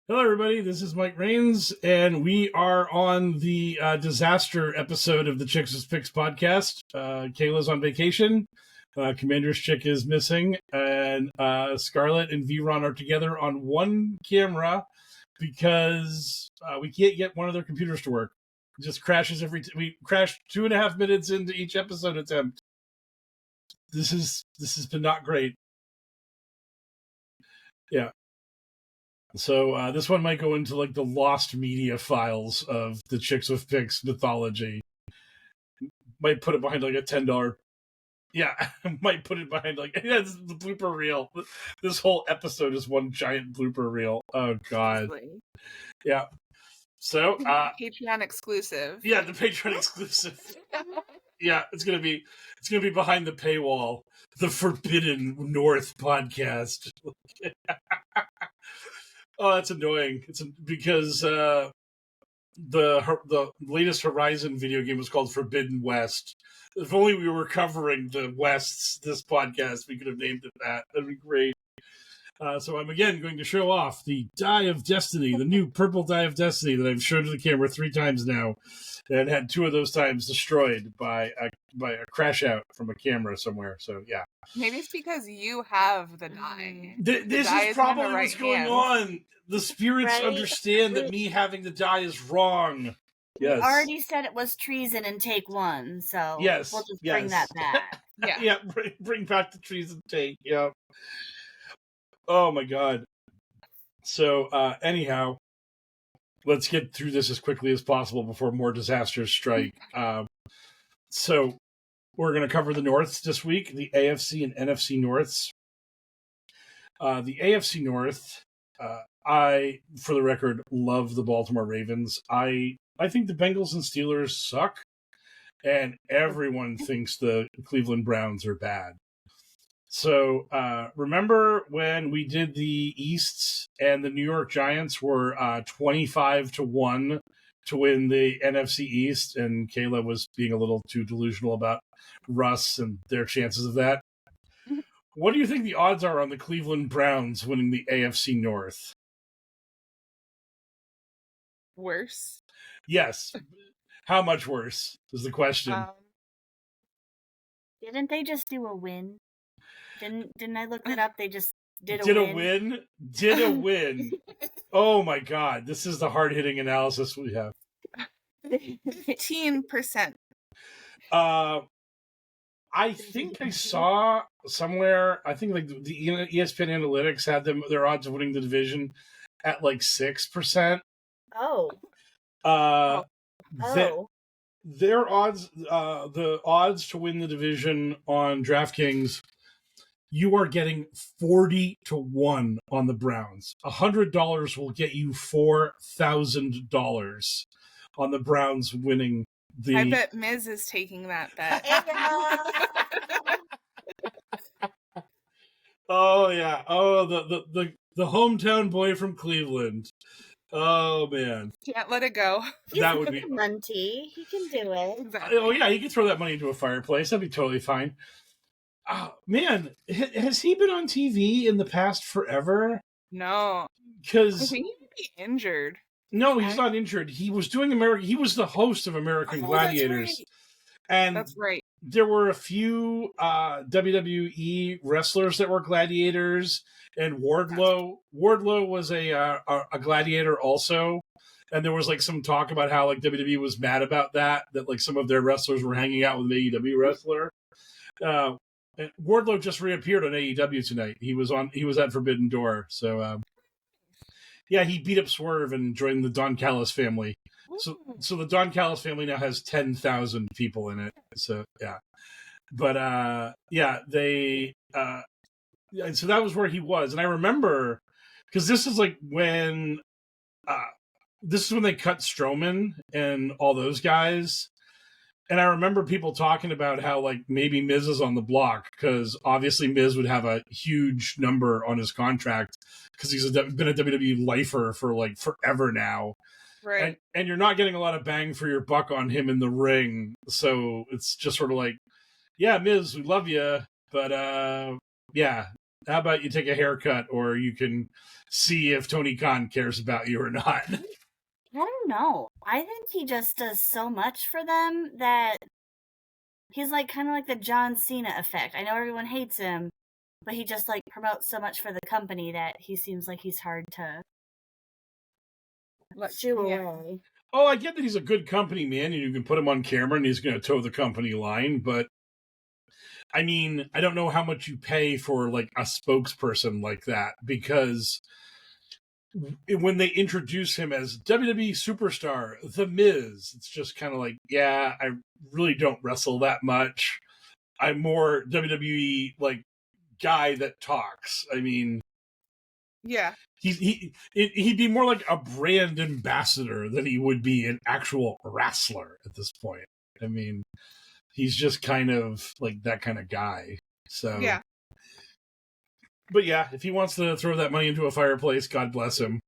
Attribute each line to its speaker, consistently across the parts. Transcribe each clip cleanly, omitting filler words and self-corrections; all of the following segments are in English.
Speaker 1: Hello, everybody. This is Mike Rains, and we are on the disaster episode of the Chicks with Picks podcast. Kayla's on vacation. Commander's chick is missing, and Scarlett and Vron are together on one camera because we can't get one of their computers to work. It just crashes we crash 2.5 minutes into each episode attempt. This has been not great. Yeah. So this one might go into like the lost media files of the Chicks with Picks mythology. Might put it behind like a $10. Yeah, might put it behind like this is the blooper reel. This whole episode is one giant blooper reel. Oh god. Yeah. So
Speaker 2: Patreon exclusive.
Speaker 1: Yeah, the Patreon exclusive. Yeah, it's gonna be behind the paywall. The Forbidden North podcast. Oh, that's annoying. It's because the latest Horizon video game was called Forbidden West. If only we were covering the Wests this podcast, we could have named it that. That'd be great. So I'm again going to show off the Die of Destiny, the new purple Die of Destiny that I've shown to the camera 3 times now, and had 2 of those times destroyed by a crash out from a camera somewhere. So yeah,
Speaker 2: maybe it's because you have the die.
Speaker 1: This is probably what's going on. The spirits understand that me having the die is wrong. Yes.
Speaker 3: We already said it was treason in take 1, so
Speaker 1: yes,
Speaker 3: we'll just bring that back.
Speaker 1: Yeah, bring back the treason take. Yeah. Oh my god. So anyhow, let's get through this as quickly as possible before more disasters strike. So we're going to cover the Norths this week, the AFC and NFC Norths. The AFC North, I, for the record, love the Baltimore Ravens. I think the Bengals and Steelers suck, and everyone thinks the Cleveland Browns are bad. So remember when we did the Easts and the New York Giants were 25-1 to win the NFC East, and Kayla was being a little too delusional about Russ and their chances of that. What do you think the odds are on the Cleveland Browns winning the AFC North?
Speaker 2: Worse?
Speaker 1: Yes. How much worse is the question.
Speaker 3: Didn't they just do a win? Didn't I look it up? They just did
Speaker 1: a win. Did a win. Oh my god. This is the hard-hitting analysis we have.
Speaker 2: 15%.
Speaker 1: I think I saw somewhere, I think like the ESPN Analytics had their odds of winning the division at like 6%. Their odds, the odds to win the division on DraftKings, you are getting 40-1 on the Browns. $100 will get you $4,000 on the Browns winning.
Speaker 2: I bet Miz is taking that bet.
Speaker 1: Oh yeah. Oh, the hometown boy from Cleveland. Oh man.
Speaker 2: Can't let it go.
Speaker 3: That would be Munty. He can do it.
Speaker 2: Exactly.
Speaker 1: Oh yeah, he can throw that money into a fireplace. That'd be totally fine. Oh, man, has he been on TV in the past forever?
Speaker 2: No.
Speaker 1: Because
Speaker 2: I think he could be injured.
Speaker 1: No, he's not injured. He was doing He was the host of American Gladiators.
Speaker 2: That's right.
Speaker 1: And
Speaker 2: that's right.
Speaker 1: There were a few WWE wrestlers that were gladiators, and Wardlow was a gladiator also. And there was like some talk about how like WWE was mad about that like some of their wrestlers were hanging out with an AEW wrestler. Wardlow just reappeared on AEW tonight. He was at Forbidden Door. So yeah, he beat up Swerve and joined the Don Callis family. So the Don Callis family now has 10,000 people in it. So yeah, but they so that was where he was, and I remember because this is like when this is when they cut Strowman and all those guys. And I remember people talking about how like maybe Miz is on the block because obviously Miz would have a huge number on his contract because he's been a WWE lifer for like forever now.
Speaker 2: Right.
Speaker 1: And you're not getting a lot of bang for your buck on him in the ring. So it's just sort of like, yeah, Miz, we love you. But yeah, How about you take a haircut, or you can see if Tony Khan cares about you or not.
Speaker 3: I don't know. I think he just does so much for them that he's like kind of like the John Cena effect. I know everyone hates him, but he just like promotes so much for the company that he seems like he's hard to shoo away.
Speaker 1: Oh, I get that he's a good company man, and you can put him on camera, and he's going to toe the company line. But I mean, I don't know how much you pay for like a spokesperson like that, because when they introduce him as WWE superstar, The Miz, it's just kind of like, yeah, I really don't wrestle that much. I'm more WWE like guy that talks. I mean,
Speaker 2: Yeah.
Speaker 1: he'd be more like a brand ambassador than he would be an actual wrestler at this point. I mean, he's just kind of like that kind of guy. So
Speaker 2: Yeah.
Speaker 1: But yeah, if he wants to throw that money into a fireplace, God bless him.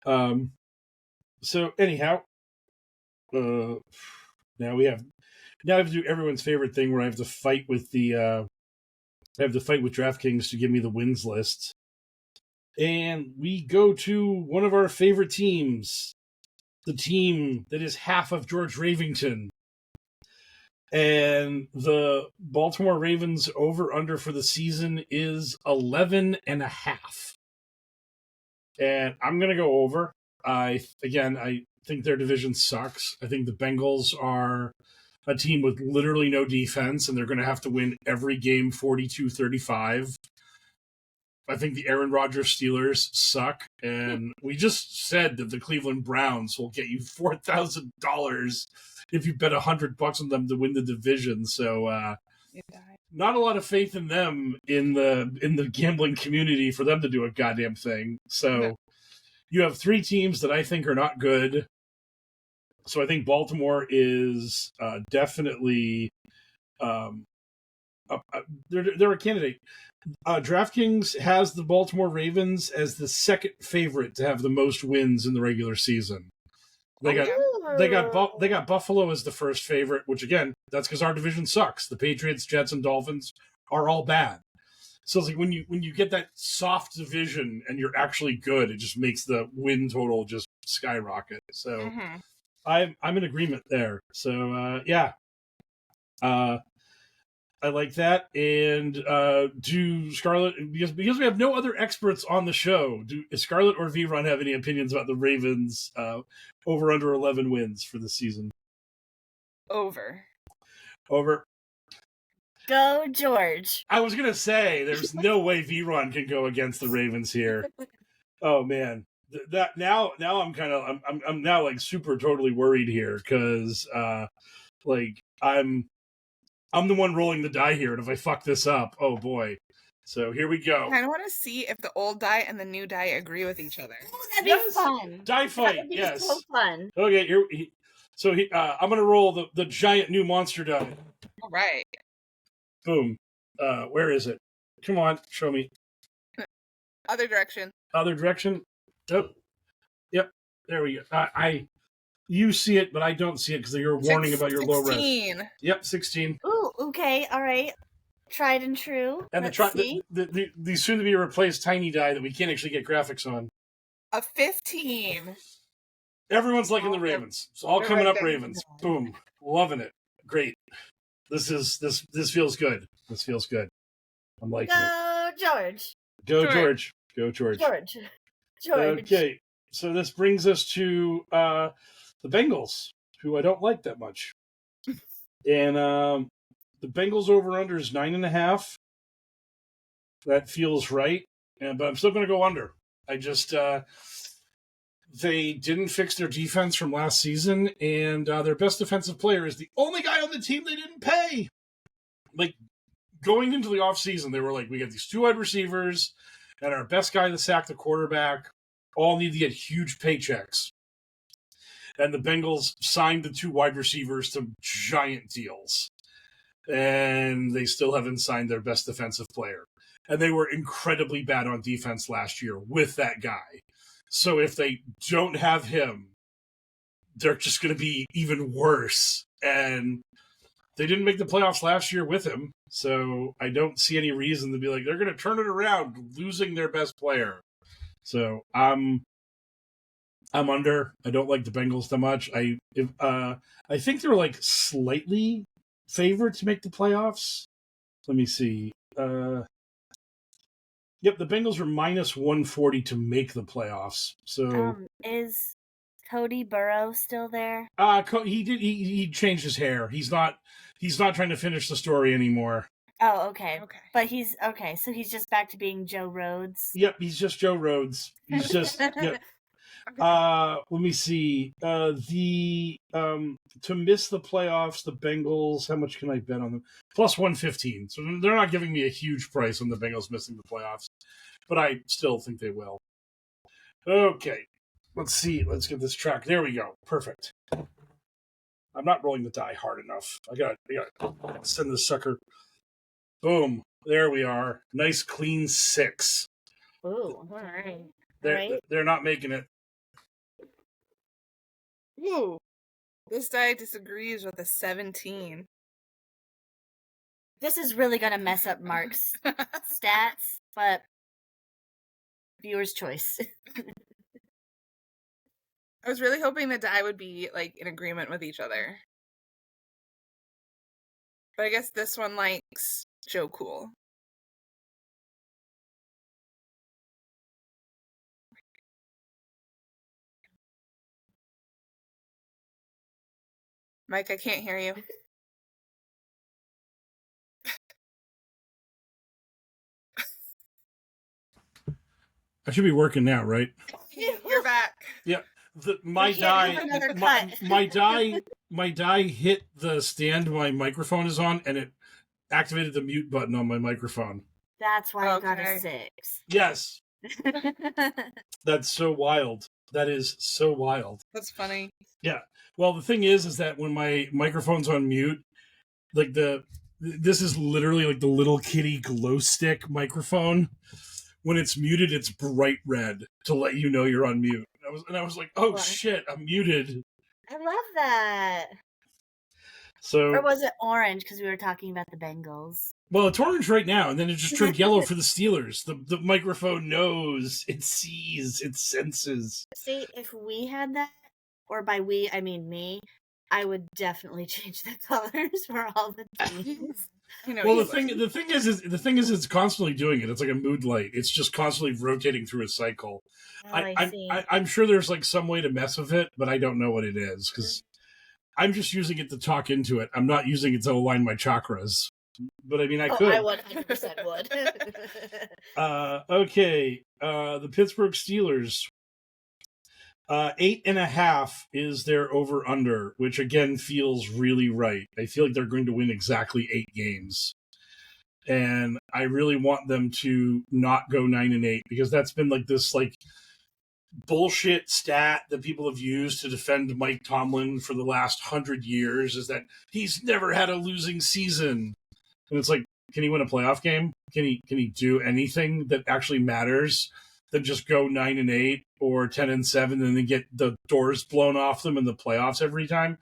Speaker 1: So anyhow, now I have to do everyone's favorite thing where I have to fight with DraftKings to give me the wins list. And we go to one of our favorite teams, the team that is half of George Ravington. And the Baltimore Ravens over-under for the season is 11.5. And I'm going to go over. I think their division sucks. I think the Bengals are a team with literally no defense, and they're going to have to win every game 42-35. I think the Aaron Rodgers Steelers suck, and we just said that the Cleveland Browns will get you $4,000 if you bet $100 on them to win the division. So, not a lot of faith in them in the gambling community for them to do a goddamn thing. So, you have three teams that I think are not good. So I think Baltimore is definitely they're a candidate. DraftKings has the Baltimore Ravens as the second favorite to have the most wins in the regular season. They got Buffalo as the first favorite, which again, that's because our division sucks. The Patriots, Jets, and Dolphins are all bad. So it's like when you get that soft division and you're actually good, it just makes the win total just skyrocket. So I'm in agreement there. So I like that. And do Scarlett, because we have no other experts on the show, do Scarlett or Vron have any opinions about the Ravens over under 11 wins for the season?
Speaker 2: Over.
Speaker 3: Go George.
Speaker 1: I was gonna say there's no way Vron can go against the Ravens here. Oh man, that now I'm now like super totally worried here because like I'm the one rolling the die here, and if I fuck this up, oh boy. So here we go.
Speaker 2: I kind of want to see if the old die and the new die agree with each other.
Speaker 3: Ooh, that'd be fun.
Speaker 1: Die fight,
Speaker 3: That'd be
Speaker 1: yes.
Speaker 3: so fun.
Speaker 1: Okay, I'm gonna roll the giant new monster die.
Speaker 2: All right.
Speaker 1: Boom. Where is it? Come on, show me.
Speaker 2: Other direction.
Speaker 1: Other direction. Oh, yep. There we go. You see it, but I don't see it because you're warning about your low res.
Speaker 2: 16.
Speaker 1: Yep, 16.
Speaker 3: Ooh, okay, all right. Tried and true.
Speaker 1: And the soon-to-be replaced tiny die that we can't actually get graphics on.
Speaker 2: A 15.
Speaker 1: Everyone's liking the Ravens. It's all coming up Ravens. Boom. Loving it. Great. This feels good. This feels good. I'm liking it.
Speaker 3: George.
Speaker 1: Go George. Go George.
Speaker 3: George.
Speaker 1: Okay. So this brings us to the Bengals, who I don't like that much. And the Bengals over-under is 9.5. That feels right. But I'm still going to go under. I just... they didn't fix their defense from last season, and their best defensive player is the only guy on the team they didn't pay. Like, going into the offseason, they were like, we got these two wide receivers, and our best guy to sack the quarterback all need to get huge paychecks. And the Bengals signed the two wide receivers to giant deals. And they still haven't signed their best defensive player. And they were incredibly bad on defense last year with that guy. So if they don't have him, they're just going to be even worse. And They didn't make the playoffs last year with him, so I don't see any reason to be like they're going to turn it around, losing their best player. So I'm under. I don't like the Bengals that much. I think they're like slightly favored to make the playoffs. Let me see. Yep, the Bengals are minus 140 to make the playoffs. So
Speaker 3: is Cody Burrow still there?
Speaker 1: He changed his hair. He's not trying to finish the story anymore.
Speaker 3: Oh, okay. But he's okay, so he's just back to being Joe Rhodes.
Speaker 1: Yep, he's just Joe Rhodes. He's just yep. Let me see. To miss the playoffs, the Bengals, how much can I bet on them? Plus 115. So they're not giving me a huge price on the Bengals missing the playoffs, but I still think they will. Okay. Let's see. Let's get this track. There we go. Perfect. I'm not rolling the die hard enough. I got to send this sucker. Boom. There we are. Nice clean 6.
Speaker 3: Ooh, all right.
Speaker 1: They're not making it.
Speaker 2: Ooh. This die disagrees with a 17.
Speaker 3: This is really going to mess up Mark's stats, but viewer's choice.
Speaker 2: I was really hoping the die would be like in agreement with each other. But I guess this one likes Joe Cool. Mike, I can't hear you.
Speaker 1: I should be working now, right?
Speaker 2: You're back.
Speaker 1: Yeah. My die hit the stand my microphone is on, and it activated the mute button on my microphone.
Speaker 3: That's why I got a 6.
Speaker 1: Yes. That's so wild. That is so wild.
Speaker 2: That's funny.
Speaker 1: Yeah. Well, the thing is that when my microphone's on mute, like this is literally like the little kitty glow stick microphone. When it's muted, it's bright red to let you know you're on mute. I was like, oh shit, I'm muted.
Speaker 3: I love that.
Speaker 1: So,
Speaker 3: or was it orange because we were talking about the Bengals?
Speaker 1: Well, it's orange right now, and then it just turned yellow for the Steelers. The microphone knows, it sees, it senses.
Speaker 3: See, if we had that, or by we I mean me, I would definitely change the colors for all the teams.
Speaker 1: Well, the thing is, it's constantly doing it. It's like a mood light. It's just constantly rotating through a cycle. I'm sure there's like some way to mess with it, but I don't know what it is because I'm just using it to talk into it. I'm not using it to align my chakras. But I mean, I could.
Speaker 3: I 100% would.
Speaker 1: Okay. The Pittsburgh Steelers. 8.5 is their over under, which again feels really right. I feel like they're going to win exactly 8 games. And I really want them to not go 9-8 because that's been like this like bullshit stat that people have used to defend Mike Tomlin for the last 100 years is that he's never had a losing season. And it's like, can he win a playoff game? Can he do anything that actually matters than just go 9-8 or 10-7 and then get the doors blown off them in the playoffs every time?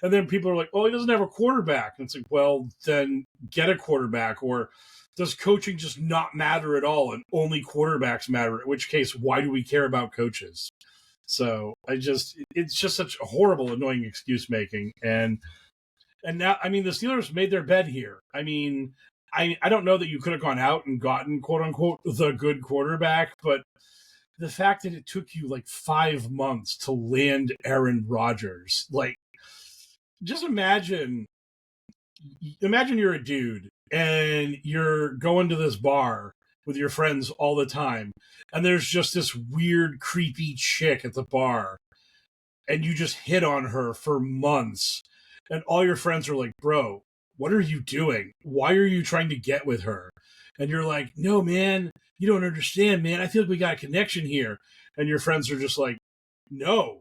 Speaker 1: And then people are like, oh, he doesn't have a quarterback. And it's like, well, then get a quarterback. Or does coaching just not matter at all and only quarterbacks matter? In which case, why do we care about coaches? So it's just such a horrible, annoying excuse making. And now, I mean, the Steelers made their bed here. I mean, I don't know that you could have gone out and gotten, quote unquote, the good quarterback, but the fact that it took you like 5 months to land Aaron Rodgers, like, just imagine you're a dude and you're going to this bar with your friends all the time, and there's just this weird, creepy chick at the bar, and you just hit on her for months, and all your friends are like, bro, what are you doing? Why are you trying to get with her? And you're like, no, man, you don't understand, man. I feel like we got a connection here. And your friends are just like, no,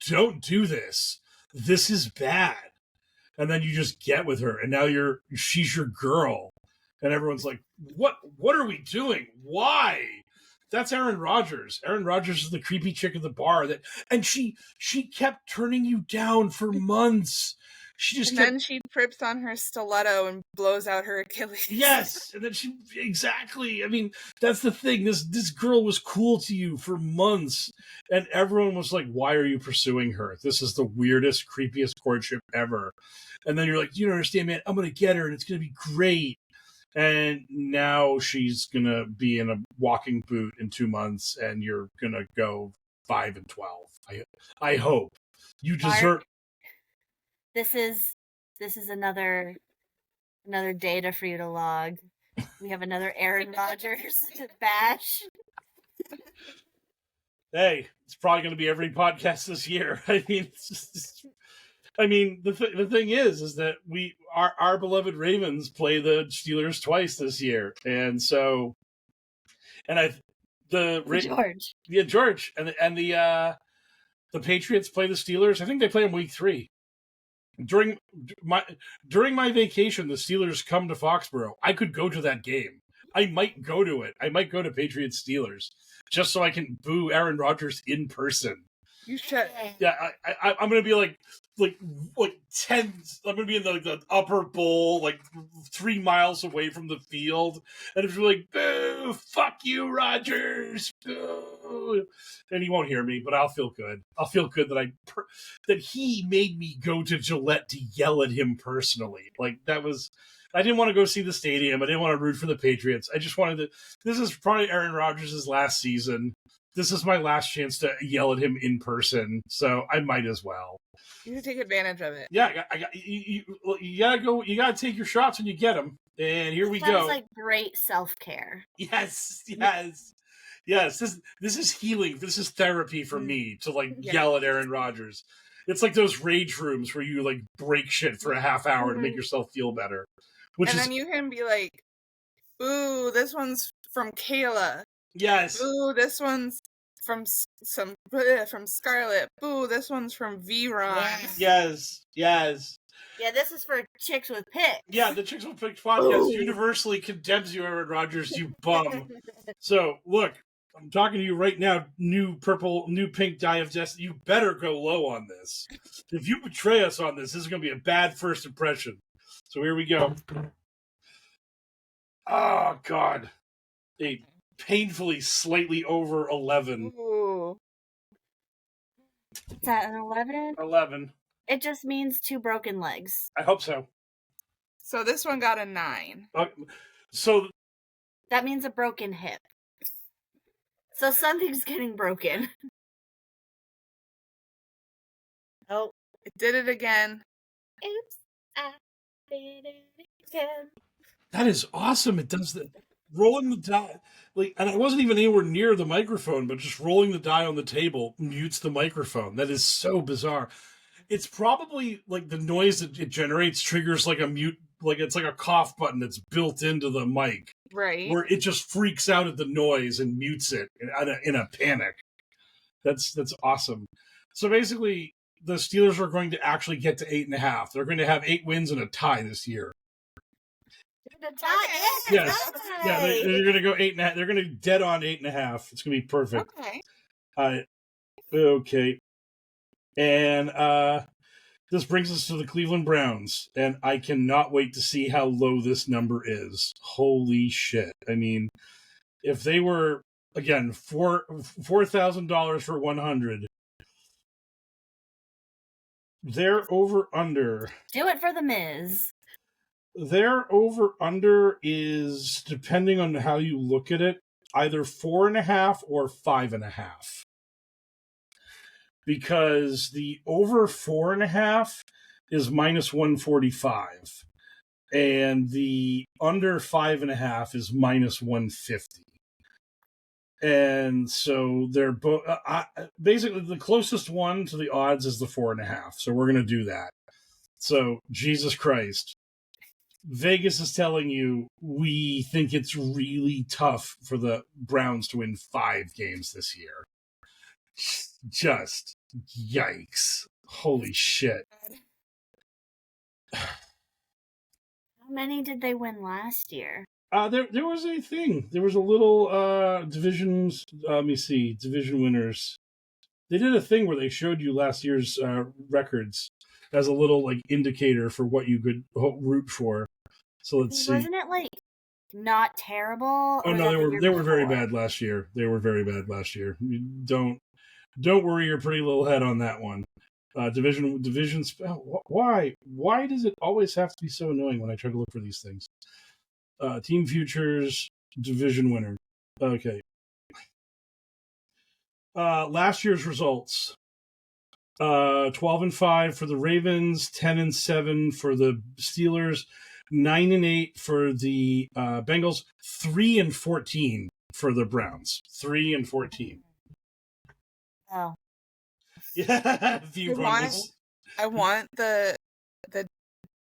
Speaker 1: don't do this. This is bad. And then you just get with her, and now she's your girl. And everyone's like, what are we doing? Why? That's Aaron Rodgers. Aaron Rodgers is the creepy chick at the bar and she kept turning you down for months. she just
Speaker 2: And
Speaker 1: kept...
Speaker 2: then she trips on her stiletto and blows out her Achilles.
Speaker 1: Yes, and then she... Exactly. I mean, that's the thing. This girl was cool to you for months, and everyone was like, why are you pursuing her? This is the weirdest, creepiest courtship ever. And then you're like, you don't understand, man. I'm going to get her, and it's going to be great. And now she's going to be in a walking boot in 2 months, and you're going to go 5-12. I hope. You deserve...
Speaker 3: Mark, this is another data for you to log. We have another Aaron Rodgers bash.
Speaker 1: Hey, it's probably going to be every podcast this year. I mean, the thing is that our beloved Ravens play the Steelers twice this year, and so, and
Speaker 3: George.
Speaker 1: Yeah, George, and the Patriots play the Steelers. I think they play in week 3. During my vacation, the Steelers come to Foxborough. I could go to that game. I might go to it. I might go to Patriots Steelers just so I can boo Aaron Rodgers in person.
Speaker 2: You should.
Speaker 1: Yeah, I'm gonna be like 10. I'm gonna be in the upper bowl, like 3 miles away from the field, and it's like, boo, fuck you, Rodgers, boo. And he won't hear me, but I'll feel good. I'll feel good that he made me go to Gillette to yell at him personally. Like, that was... I didn't want to go see the stadium. I didn't want to root for the Patriots. I just wanted to... This is probably Aaron Rodgers' last season. This is my last chance to yell at him in person, so I might as well.
Speaker 2: You should take advantage of it.
Speaker 1: Yeah, you gotta go. You gotta take your shots when you get them. And here we go.
Speaker 3: Sounds like great self-care.
Speaker 1: Yes. This is healing. This is therapy for me to yell at Aaron Rodgers. It's like those rage rooms where you break shit for a half hour to make yourself feel better.
Speaker 2: Then you can be like, "Ooh, this one's from Kayla."
Speaker 1: Yes.
Speaker 2: Ooh, this one's from Scarlett. Ooh, this one's from Vron.
Speaker 1: Yes.
Speaker 3: Yeah, this is for Chicks with Picks.
Speaker 1: Yeah, the Chicks with Picks podcast universally condemns you, Aaron Rodgers, you bum. So, look, I'm talking to you right now, new pink dye of destiny. You better go low on this. If you betray us on this is going to be a bad first impression. So here we go. Oh, God. A painfully slightly over 11.
Speaker 2: Ooh.
Speaker 3: Is that an 11?
Speaker 1: 11.
Speaker 3: It just means 2 broken legs.
Speaker 1: I hope so.
Speaker 2: So this one got a 9.
Speaker 1: So
Speaker 3: that means a broken hip. So something's getting broken. Oh,
Speaker 2: it did it again.
Speaker 3: Oops, I did it again.
Speaker 1: That is awesome. It does that. Rolling the die, and I wasn't even anywhere near the microphone, but just rolling the die on the table mutes the microphone. That is so bizarre. It's probably the noise that it generates triggers a mute, it's like a cough button that's built into the mic.
Speaker 2: Right.
Speaker 1: Where it just freaks out at the noise and mutes it in a panic. That's awesome. So basically, the Steelers are going to actually get to 8.5. They're going to have 8 wins and a tie this year. Yes. Yeah, they're going to go 8.5. They're going to dead on 8.5. It's going to be perfect.
Speaker 2: Okay.
Speaker 1: Okay. And this brings us to the Cleveland Browns, and I cannot wait to see how low this number is. Holy shit. I mean, if they were, again, $4,000 for 100, their over-under...
Speaker 3: Do it for the Miz.
Speaker 1: Their over-under is, depending on how you look at it, either 4.5 or 5.5. Because the over 4.5 is minus 145, and the under 5.5 is minus 150. And so they're both basically the closest one to the odds is the 4.5. So we're going to do that. So Jesus Christ, Vegas is telling you we think it's really tough for the Browns to win 5 games this year. Just yikes. Holy shit.
Speaker 3: How many did they win last year?
Speaker 1: There was a thing. There was a little divisions. Let me see. Division winners. They did a thing where they showed you last year's records. as a little like indicator for what you could root for. So let's see.
Speaker 3: Wasn't it like not terrible?
Speaker 1: Oh no, they were very bad last year. They were very bad last year. Don't worry your pretty little head on that one. Division. Why does it always have to be so annoying when I try to look for these things? Team futures, division winner. Okay. Last year's results. 12-5 for the Ravens, 10-7 for the Steelers, 9-8 for the Bengals, 3-14 for the Browns. 3-14.
Speaker 3: Oh.
Speaker 1: Yeah,
Speaker 2: I want the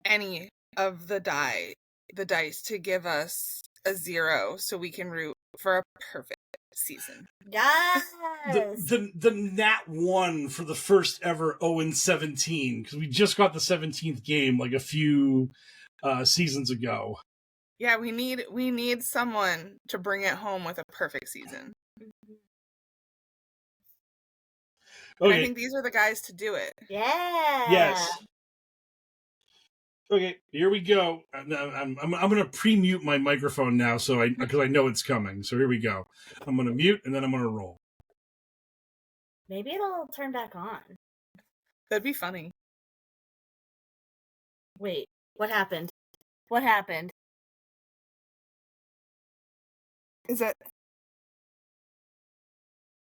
Speaker 2: any of the dice to give us a 0 so we can root for a perfect season.
Speaker 3: Yes.
Speaker 1: The Nat 1 for the first ever 0-17 because we just got the 17th game like a few seasons ago.
Speaker 2: Yeah, we need someone to bring it home with a perfect season. Okay. I think these are the guys to do it.
Speaker 3: Yeah.
Speaker 1: Yes. Okay, here we go. I'm going to pre-mute my microphone now because I know it's coming. So here we go. I'm going to mute and then I'm going to roll.
Speaker 3: Maybe it'll turn back on.
Speaker 2: That'd be funny.
Speaker 3: Wait, what happened? What happened?
Speaker 2: Is it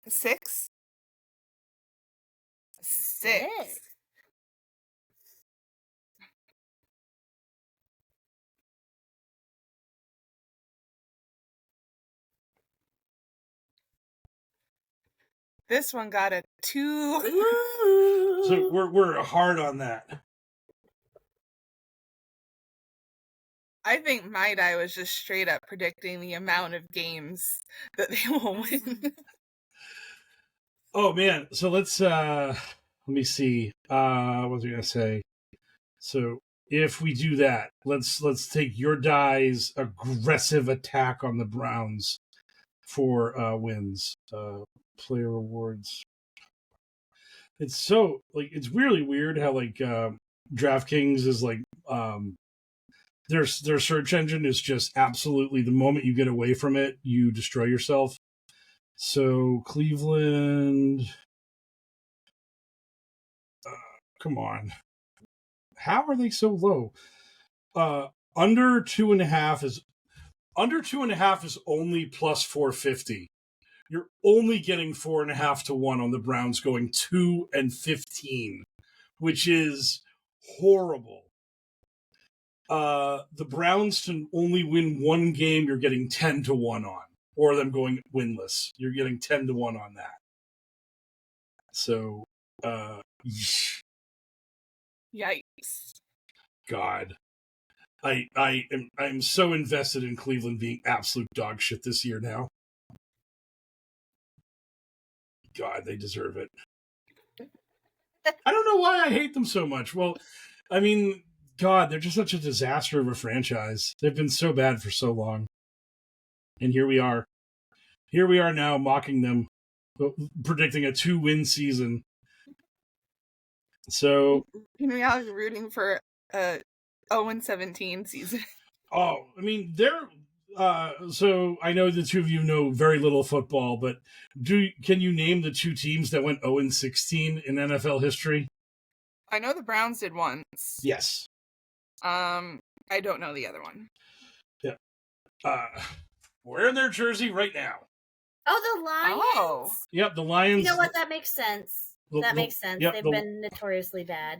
Speaker 2: 6? 6. This one got a 2.
Speaker 1: So we're hard on that.
Speaker 2: I think my die was just straight up predicting the amount of games that they will win.
Speaker 1: Oh man, so let's let me see. What was I gonna say? So if we do that, let's take your die's aggressive attack on the Browns for wins. Player rewards. It's so like it's really weird how like DraftKings is like their search engine is just absolutely the moment you get away from it, you destroy yourself. So Cleveland, come on, how are they so low? Under 2.5 is only plus 450. You're only getting 4.5 to 1 on the Browns going 2-15, which is horrible. The Browns to only win one game, you're getting 10 to 1 on, or them going winless. You're getting 10 to 1 on that. So,
Speaker 2: yikes!
Speaker 1: God, I'm so invested in Cleveland being absolute dog shit this year now. God, they deserve it. I don't know why I hate them so much. Well, I mean, God, they're just such a disaster of a franchise. They've been so bad for so long. And here we are. Here we are now mocking them, predicting a 2-win season. So...
Speaker 2: In reality, rooting for a 0-17 season.
Speaker 1: Oh, I mean, they're... so I know the two of you know very little football, but can you name the two teams that went 0-16 in NFL history?
Speaker 2: I know the Browns did once.
Speaker 1: Yes.
Speaker 2: I don't know the other one.
Speaker 1: Yeah. Wearing their jersey right now.
Speaker 3: Oh, the Lions.
Speaker 2: Oh.
Speaker 1: Yep, the Lions.
Speaker 3: You know what? That makes sense. Makes sense.
Speaker 1: Yep,
Speaker 3: They've been notoriously bad.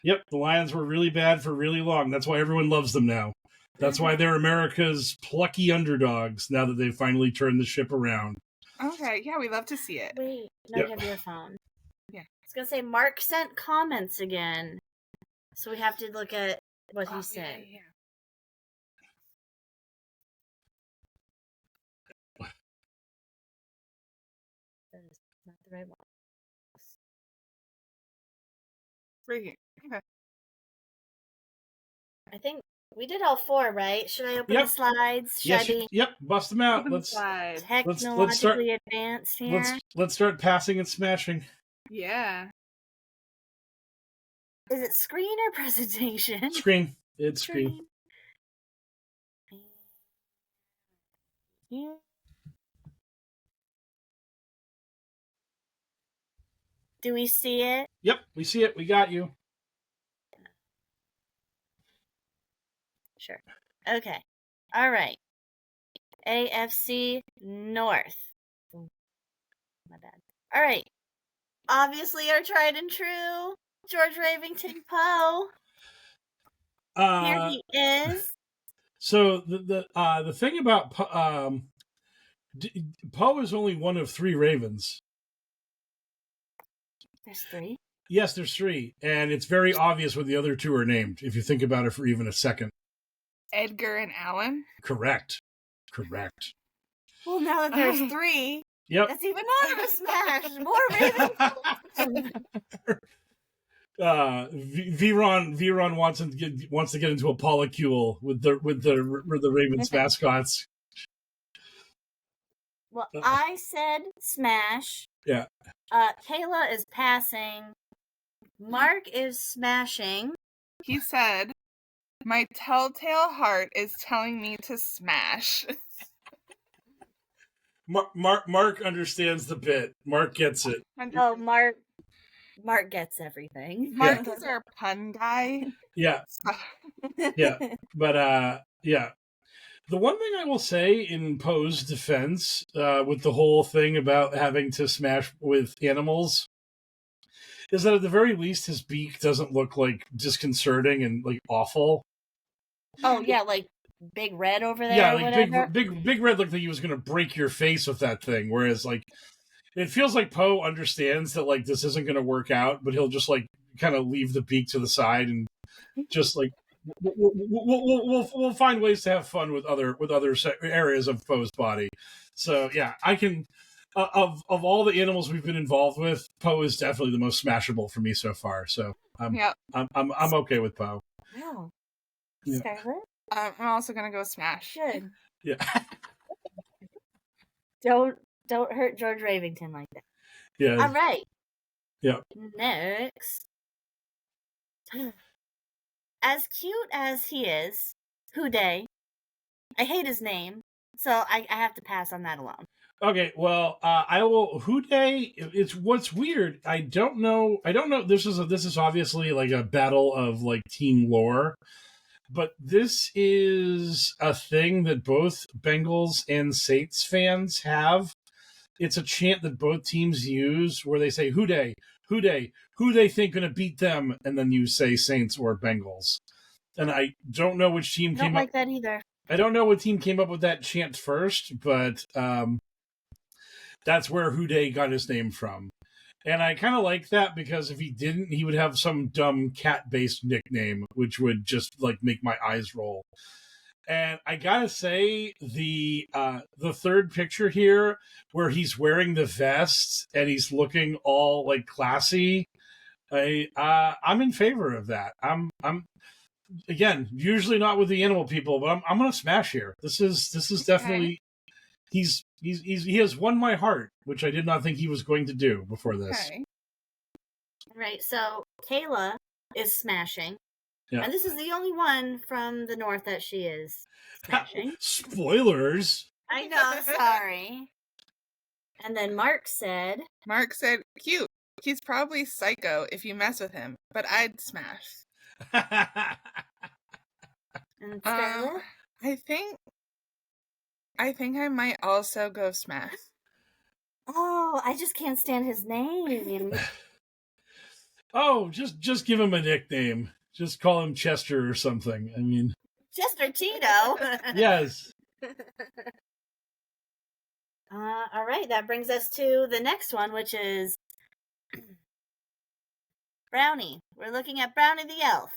Speaker 1: Yep, the Lions were really bad for really long. That's why everyone loves them now. That's why they're America's plucky underdogs now that they've finally turned the ship around.
Speaker 2: Okay, yeah, we love to see it.
Speaker 3: Wait, no, you have your phone.
Speaker 2: Yeah.
Speaker 3: I was going to say, Mark sent comments again. So we have to look at what he said.
Speaker 2: Yeah.
Speaker 3: That is not the right one.
Speaker 2: Right here. Okay.
Speaker 3: I think we did all 4, right? Should I open the slides?
Speaker 1: Yep, bust them out. Let's
Speaker 3: technologically advanced here.
Speaker 1: Let's start passing and smashing.
Speaker 2: Yeah.
Speaker 3: Is it screen or presentation?
Speaker 1: Screen. It's screen.
Speaker 3: Yeah. Do we see it?
Speaker 1: Yep, we see it. We got you.
Speaker 3: Sure. Okay. All right. AFC North. My bad. All right. Obviously, our tried and true George Ravington Poe. Here he is.
Speaker 1: So the thing about Poe is only one of 3 Ravens.
Speaker 3: There's 3.
Speaker 1: Yes, there's 3, and it's very obvious what the other 2 are named. If you think about it for even a second.
Speaker 2: Edgar and Alan.
Speaker 1: Correct.
Speaker 3: Well, now that there's 3,
Speaker 1: yep.
Speaker 3: that's even more of a smash. More Ravens.
Speaker 1: Vron wants to get into a polycule with the Ravens mascots.
Speaker 3: Well, I said smash.
Speaker 1: Yeah.
Speaker 3: Kayla is passing. Mark is smashing.
Speaker 2: He said, "My telltale heart is telling me to smash."
Speaker 1: Mark understands the bit. Mark gets it.
Speaker 3: Oh, Mark gets everything.
Speaker 2: Mark is our pun guy.
Speaker 1: Yeah. Yeah. But yeah. The one thing I will say in Poe's defense, with the whole thing about having to smash with animals, is that at the very least his beak doesn't look like disconcerting and like awful.
Speaker 3: Oh yeah, like Big Red over there.
Speaker 1: Yeah,
Speaker 3: or
Speaker 1: like
Speaker 3: whatever.
Speaker 1: Big Red looked like he was going to break your face with that thing. Whereas like it feels like Poe understands that like this isn't going to work out, but he'll just like kind of leave the beak to the side and just like we'll find ways to have fun with other areas of Poe's body. So yeah, I can of all the animals we've been involved with, Poe is definitely the most smashable for me so far. So I'm okay with Poe.
Speaker 3: Wow.
Speaker 1: Yeah.
Speaker 3: Scarlett?
Speaker 2: I'm also gonna go smash.
Speaker 3: Good.
Speaker 1: Yeah.
Speaker 3: Don't hurt George Ravington like that.
Speaker 1: Yeah.
Speaker 3: All right.
Speaker 1: Yeah.
Speaker 3: Next. As cute as he is, Houday, I hate his name, so I have to pass on that alone.
Speaker 1: Okay, well, I will. Houday. It's what's weird. I don't know. This is obviously like a battle of like team lore, but this is a thing that both Bengals and Saints fans have. It's a chant that both teams use where they say Houday, Houday, who they think going to beat them, and then you say Saints or Bengals. And I don't know which team came up.
Speaker 3: Don't like that either.
Speaker 1: I don't know what team came up with that chant first, but that's where Houday got his name from. And I kind of like that because if he didn't, he would have some dumb cat-based nickname, which would just like make my eyes roll. And I gotta say, the third picture here, where he's wearing the vest and he's looking all like classy, I'm in favor of that. I'm again usually not with the animal people, but I'm gonna smash here. This is definitely he has won my heart, which I did not think he was going to do before this.
Speaker 2: Okay.
Speaker 3: Right, so Kayla is smashing.
Speaker 1: Yeah.
Speaker 3: And this is the only one from the north that she is smashing.
Speaker 1: Spoilers.
Speaker 3: I know, sorry. And then Mark said,
Speaker 2: cute. He's probably psycho if you mess with him, but I'd smash.
Speaker 3: And Scarlett?
Speaker 2: I think I might also go smash.
Speaker 3: Oh, I just can't stand his name.
Speaker 1: Oh, just give him a nickname. Just call him Chester or something. I mean,
Speaker 3: Chester Tito.
Speaker 1: Yes.
Speaker 3: All right, that brings us to the next one, which is Brownie. We're looking at Brownie the elf.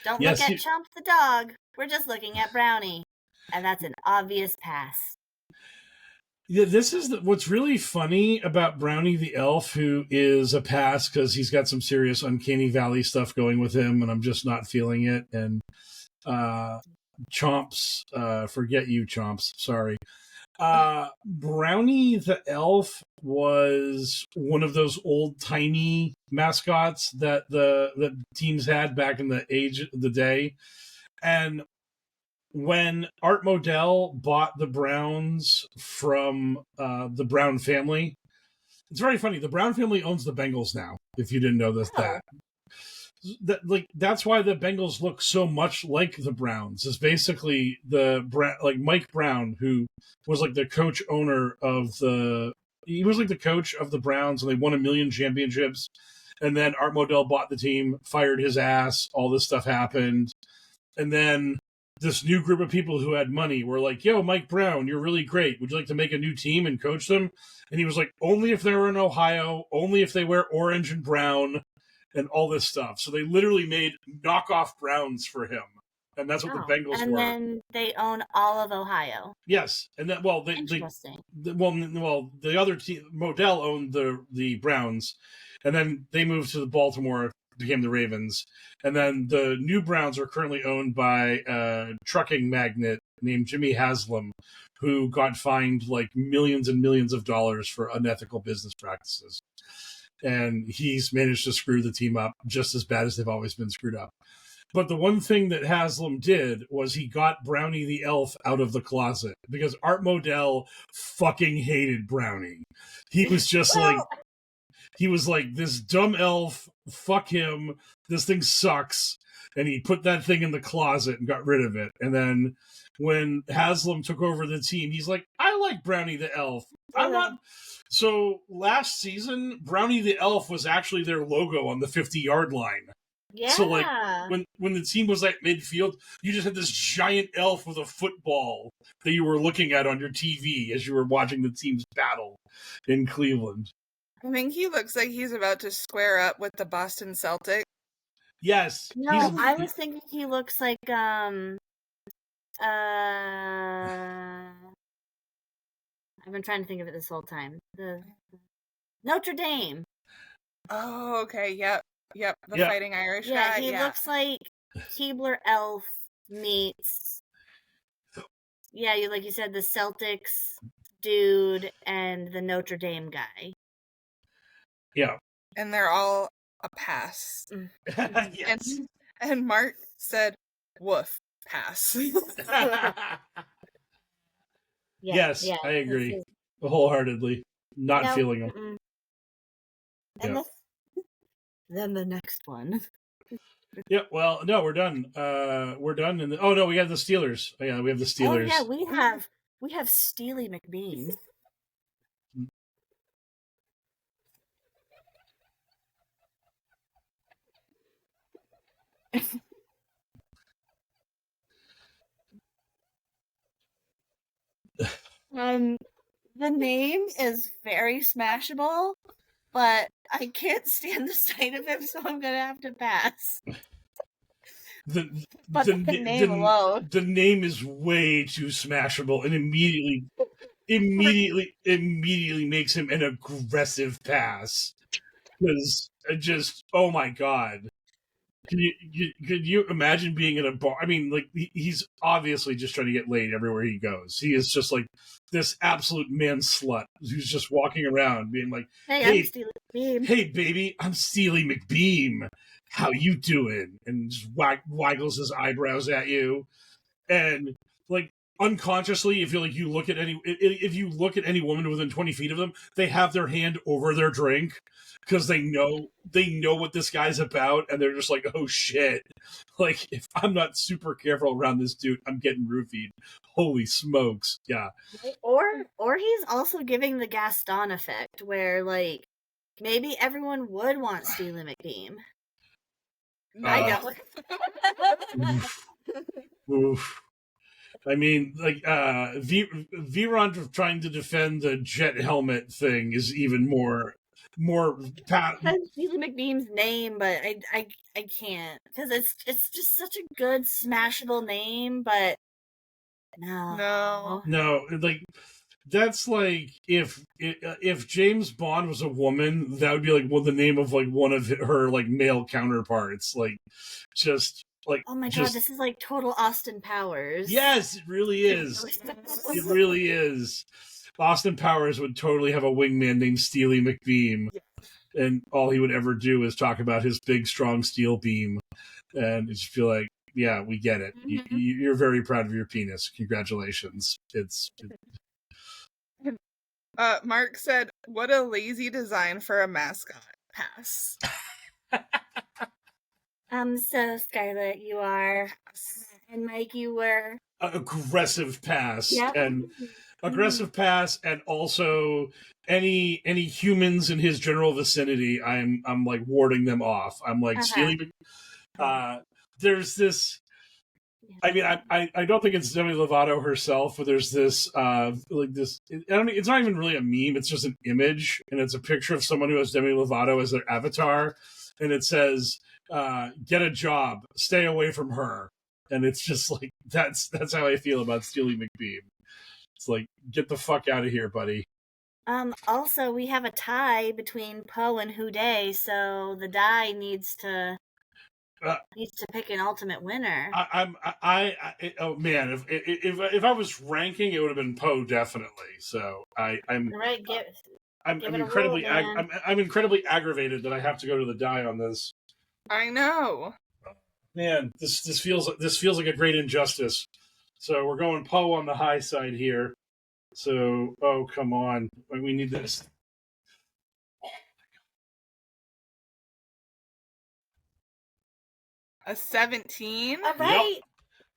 Speaker 3: Don't look at Chomp the dog. We're just looking at Brownie. And that's an obvious pass.
Speaker 1: Yeah, this is what's really funny about Brownie the elf, who is a pass because he's got some serious Uncanny Valley stuff going with him, and I'm just not feeling it. And Chomps, forget you, Chomps. Sorry. Brownie the elf was one of those old timey mascots that the teams had back in the day. And when Art Modell bought the Browns from the Brown family, it's very funny. The Brown family owns the Bengals now. If you didn't know that's why the Bengals look so much like the Browns. Is basically Mike Brown, who was like the coach owner of he was like the coach of the Browns, and they won 1 million championships. And then Art Modell bought the team, fired his ass. All this stuff happened, and then this new group of people who had money were like, "Yo, Mike Brown, you're really great. Would you like to make a new team and coach them?" And he was like, "Only if they were in Ohio. Only if they wear orange and brown." And all this stuff. So they literally made knockoff Browns for him. And that's what the Bengals
Speaker 3: and
Speaker 1: were.
Speaker 3: And then they own all of Ohio.
Speaker 1: Yes. And then,
Speaker 3: Interesting.
Speaker 1: The other team, Modell owned the Browns. And then they moved to Baltimore, became the Ravens. And then the new Browns are currently owned by a trucking magnate named Jimmy Haslam, who got fined like millions and millions of dollars for unethical business practices. And he's managed to screw the team up just as bad as they've always been screwed up. But the one thing that Haslam did was he got Brownie the elf out of the closet, because Art Modell fucking hated Brownie. He was just he was like, this dumb elf, fuck him, this thing sucks. And he put that thing in the closet and got rid of it. And then when Haslam took over the team, he's like, I like Brownie the elf. I'm not... So last season, Brownie the elf was actually their logo on the 50-yard line.
Speaker 3: Yeah.
Speaker 1: So like when the team was at midfield, you just had this giant elf with a football that you were looking at on your TV as you were watching the team's battle in Cleveland.
Speaker 2: I think he looks like he's about to square up with the Boston Celtics.
Speaker 1: Yes.
Speaker 3: No, I was thinking he looks like I've been trying to think of it this whole time. The Notre Dame.
Speaker 2: Oh, okay. Yep. The Fighting Irish guy.
Speaker 3: He looks like Keebler Elf meets. Yeah, like you said, the Celtics dude and the Notre Dame guy.
Speaker 1: Yeah.
Speaker 2: And they're all a pass.
Speaker 1: Yes.
Speaker 2: And Mark said, "Woof, pass."
Speaker 1: Yes, I agree. Wholeheartly. Not feeling them.
Speaker 3: And then the next one.
Speaker 1: Yeah, well, no, we're done. We're done. We have the Steelers. Oh, yeah, we have the Steelers.
Speaker 3: Oh, yeah, we have Steely McBean. The name is very smashable, but I can't stand the sight of him, so I'm gonna have to pass.
Speaker 1: The name alone. The name is way too smashable, and immediately makes him an aggressive pass. Because oh my god. Could you imagine being in a bar? I mean, like, he's obviously just trying to get laid everywhere he goes. He is just like this absolute man slut who's just walking around being like, "Hey, I'm Steely McBeam. Hey, baby, I'm Steely McBeam. How you doing?" And just waggles his eyebrows at you, and like unconsciously, if you look at any woman within 20 feet of them, they have their hand over their drink. Because they know what this guy's about, and they're just like, oh shit. Like, if I'm not super careful around this dude, I'm getting roofied. Holy smokes. Yeah.
Speaker 3: Or he's also giving the Gaston effect, where like maybe everyone would want Steely McBeam. I don't.
Speaker 1: Oof. I mean, like, Vron trying to defend the jet helmet thing is even more
Speaker 3: Steely McBeam's name, but I can't, because it's just such a good smashable name, but no,
Speaker 1: like, that's like if James Bond was a woman, that would be like the name of like one of her like male counterparts, like just Like,
Speaker 3: Oh my
Speaker 1: just,
Speaker 3: god, this is like total Austin Powers.
Speaker 1: yes, it really is. It really is. Austin Powers would totally have a wingman named Steely McBeam, and all he would ever do is talk about his big, strong steel beam, and just feel like, yeah, we get it. You're very proud of your penis. Congratulations.
Speaker 2: Mark said, "What a lazy design for a mascot." Pass.
Speaker 3: So Scarlett, you are, and Mike, you were
Speaker 1: Aggressive pass.
Speaker 3: Yep.
Speaker 1: And aggressive pass, and also any humans in his general vicinity, I'm like warding them off. I'm like stealing. There's this. I mean, I don't think it's Demi Lovato herself, but there's this this. It's not even really a meme. It's just an image, and it's a picture of someone who has Demi Lovato as their avatar, and it says, "Get a job, stay away from her." And it's just like that's how I feel about Steely McBeam. It's like, get the fuck out of here, buddy.
Speaker 3: Also, we have a tie between Poe and Houday, so the die needs to pick an ultimate winner.
Speaker 1: Oh man, if I was ranking, it would have been Poe definitely. So I'm incredibly I'm incredibly aggravated that I have to go to the die on this.
Speaker 2: I know.
Speaker 1: Man, this feels like a great injustice. So we're going Poe on the high side here. So, oh, come on. We need this.
Speaker 2: A 17?
Speaker 3: All right.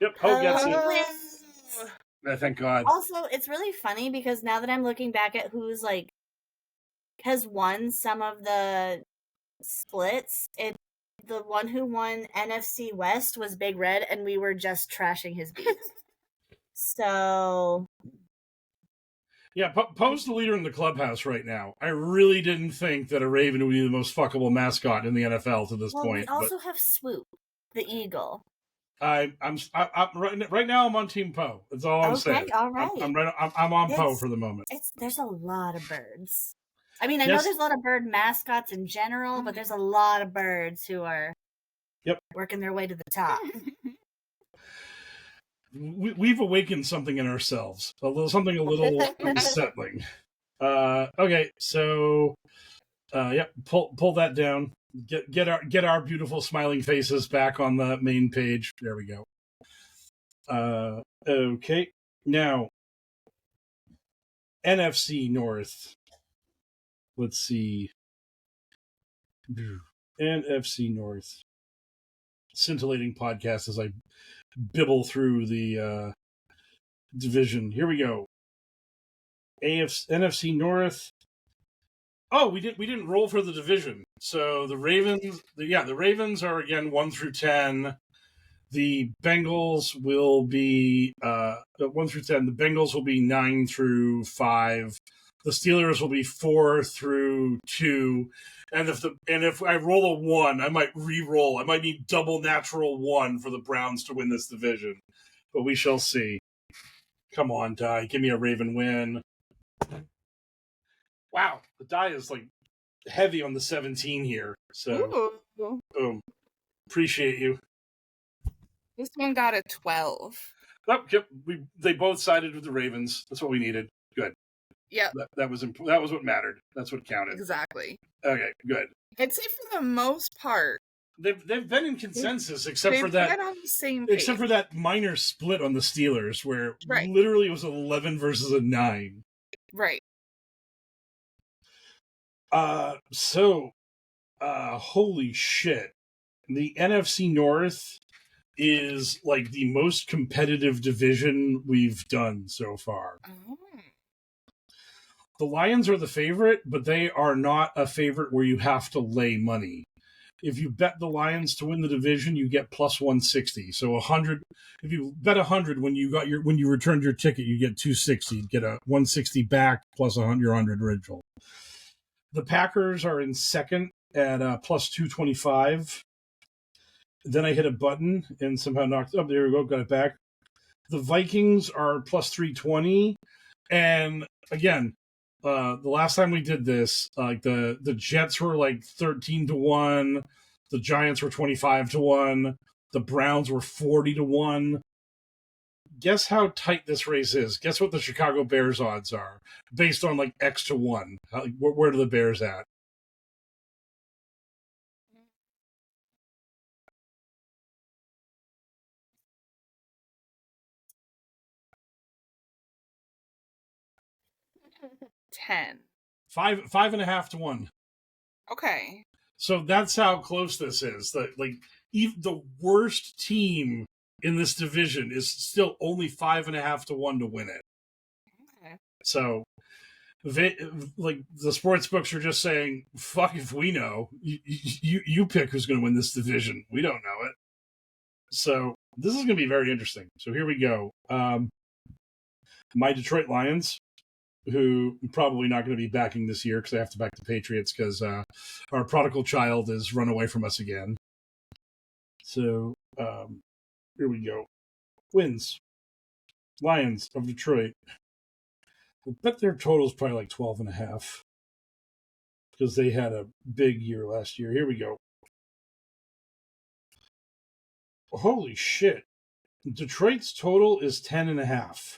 Speaker 1: Yep, Poe gets it. Thank God.
Speaker 3: Also, it's really funny because now that I'm looking back at who's like has won some of the splits, the one who won NFC West was Big Red, and we were just trashing his beat. So,
Speaker 1: yeah, Poe's the leader in the clubhouse right now. I really didn't think that a Raven would be the most fuckable mascot in the NFL to this point.
Speaker 3: We also have Swoop, the eagle.
Speaker 1: I'm right now. I'm on Team Poe. That's all I'm saying.
Speaker 3: All right.
Speaker 1: I'm on Poe for the moment.
Speaker 3: There's a lot of birds. I mean, I know there's a lot of bird mascots in general, but there's a lot of birds who are working their way to the top.
Speaker 1: We've awakened something in ourselves, something a little unsettling. Okay, so pull that down. Get our beautiful smiling faces back on the main page. There we go. Okay, now NFC North. Let's see. NFC North. Scintillating podcast as I bibble through the division. Here we go. NFC North. Oh, we didn't roll for the division. So the Ravens, the Ravens are again 1 through 10. The Bengals will be 1 through 10. The Bengals will be 9 through 5. The Steelers will be 4 through 2. And if I roll a 1, I might re-roll. I might need double natural 1 for the Browns to win this division. But we shall see. Come on, die. Give me a Raven win. Wow, the die is like heavy on the 17 here. So, boom. Appreciate you.
Speaker 2: This one got a 12.
Speaker 1: Oh, yep. They both sided with the Ravens. That's what we needed. Good.
Speaker 2: Yeah.
Speaker 1: That was what mattered. That's what counted.
Speaker 2: Exactly.
Speaker 1: Okay, good.
Speaker 2: I'd say for the most part,
Speaker 1: they've been in consensus, except for that.
Speaker 2: Been on the same page.
Speaker 1: Except for that minor split on the Steelers, where literally it was 11 versus a 9.
Speaker 2: Right.
Speaker 1: Holy shit. The NFC North is like the most competitive division we've done so far.
Speaker 2: Oh.
Speaker 1: The Lions are the favorite, but they are not a favorite where you have to lay money. If you bet the Lions to win the division, you get plus 160. So 100. If you bet 100 when you returned your ticket, you get 260. You get a 160 back plus your 100 original. The Packers are in second at plus 225. Then I hit a button and somehow knocked up. There we go. Got it back. The Vikings are plus 320. And again, the last time we did this, like the Jets were like 13-1. The Giants were 25-1. The Browns were 40-1. Guess how tight this race is. Guess what the Chicago Bears odds are based on like X to 1. Where are the Bears at?
Speaker 2: $10.
Speaker 1: 5.5 to 1.
Speaker 2: Okay.
Speaker 1: So that's how close this is. Like even the worst team in this division is still only 5.5 to 1 to win it.
Speaker 2: Okay.
Speaker 1: So, like the sports books are just saying, "Fuck if we know. You pick who's going to win this division. We don't know it." So this is going to be very interesting. So here we go. My Detroit Lions, who probably not going to be backing this year because they have to back the Patriots because our prodigal child has run away from us again. So here we go. Wins. Lions of Detroit. I bet their total is probably like 12.5 because they had a big year last year. Here we go. Holy shit. Detroit's total is 10.5.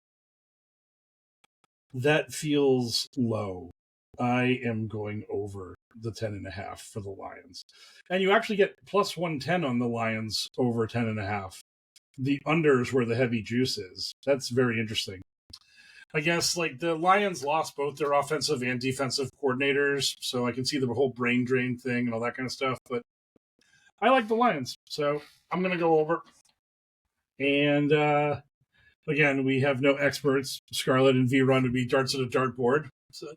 Speaker 1: That feels low. I am going over the 10.5 for the Lions. And you actually get plus 110 on the Lions over 10.5. The under is where the heavy juice is. That's very interesting. I guess like the Lions lost both their offensive and defensive coordinators, so I can see the whole brain drain thing and all that kind of stuff. But I like the Lions, so I'm going to go over. And again, we have no experts. Scarlett and Vron would be darts at a dartboard. So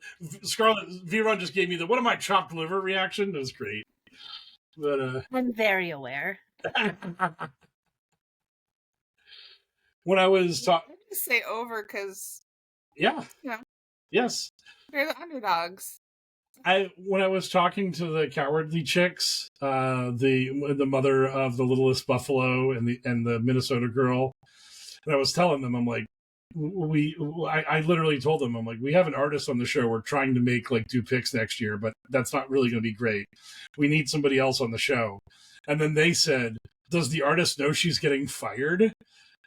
Speaker 1: Scarlett, Vron just gave me the "what am I, chopped liver" reaction. That was great. But
Speaker 3: I'm very aware.
Speaker 1: When I was talking,
Speaker 2: Say over because
Speaker 1: yeah, yes,
Speaker 2: they're the underdogs.
Speaker 1: When I was talking to the Cowardly Chicks, the mother of the littlest buffalo and the Minnesota girl, and I was telling them, I'm like, I literally told them, I'm like, we have an artist on the show. We're trying to make do picks next year, but that's not really going to be great. We need somebody else on the show. And then they said, does the artist know she's getting fired?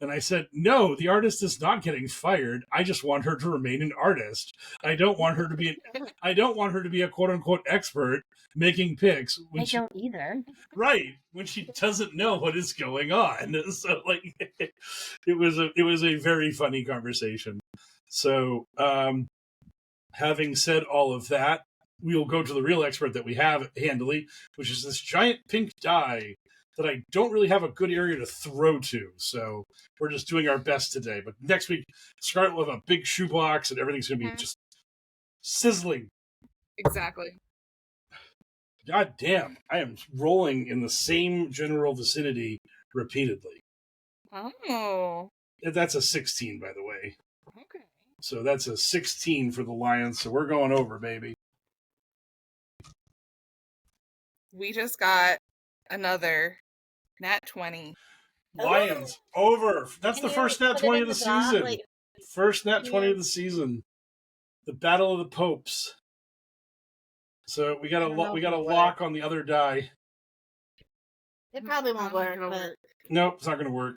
Speaker 1: And I said, no, the artist is not getting fired. I just want her to remain an artist. I don't want her to be a quote unquote expert making picks.
Speaker 3: I don't either.
Speaker 1: Right. When she doesn't know what is going on. So it was a very funny conversation. So having said all of that, we'll go to the real expert that we have handily, which is this giant pink die that I don't really have a good area to throw to. So we're just doing our best today. But next week, Scarlett will have a big shoebox and everything's going to be just sizzling.
Speaker 2: Exactly.
Speaker 1: God damn, I am rolling in the same general vicinity repeatedly.
Speaker 2: Oh.
Speaker 1: That's a 16, by the way.
Speaker 2: Okay.
Speaker 1: So that's a 16 for the Lions. So we're going over, baby.
Speaker 2: We just got another Nat 20.
Speaker 1: Lions over. That's the first Nat 20 of the season. First Nat 20 of the season. The Battle of the Popes. So we got a lock on the other die.
Speaker 3: It probably won't work, but
Speaker 1: nope, it's not going to work.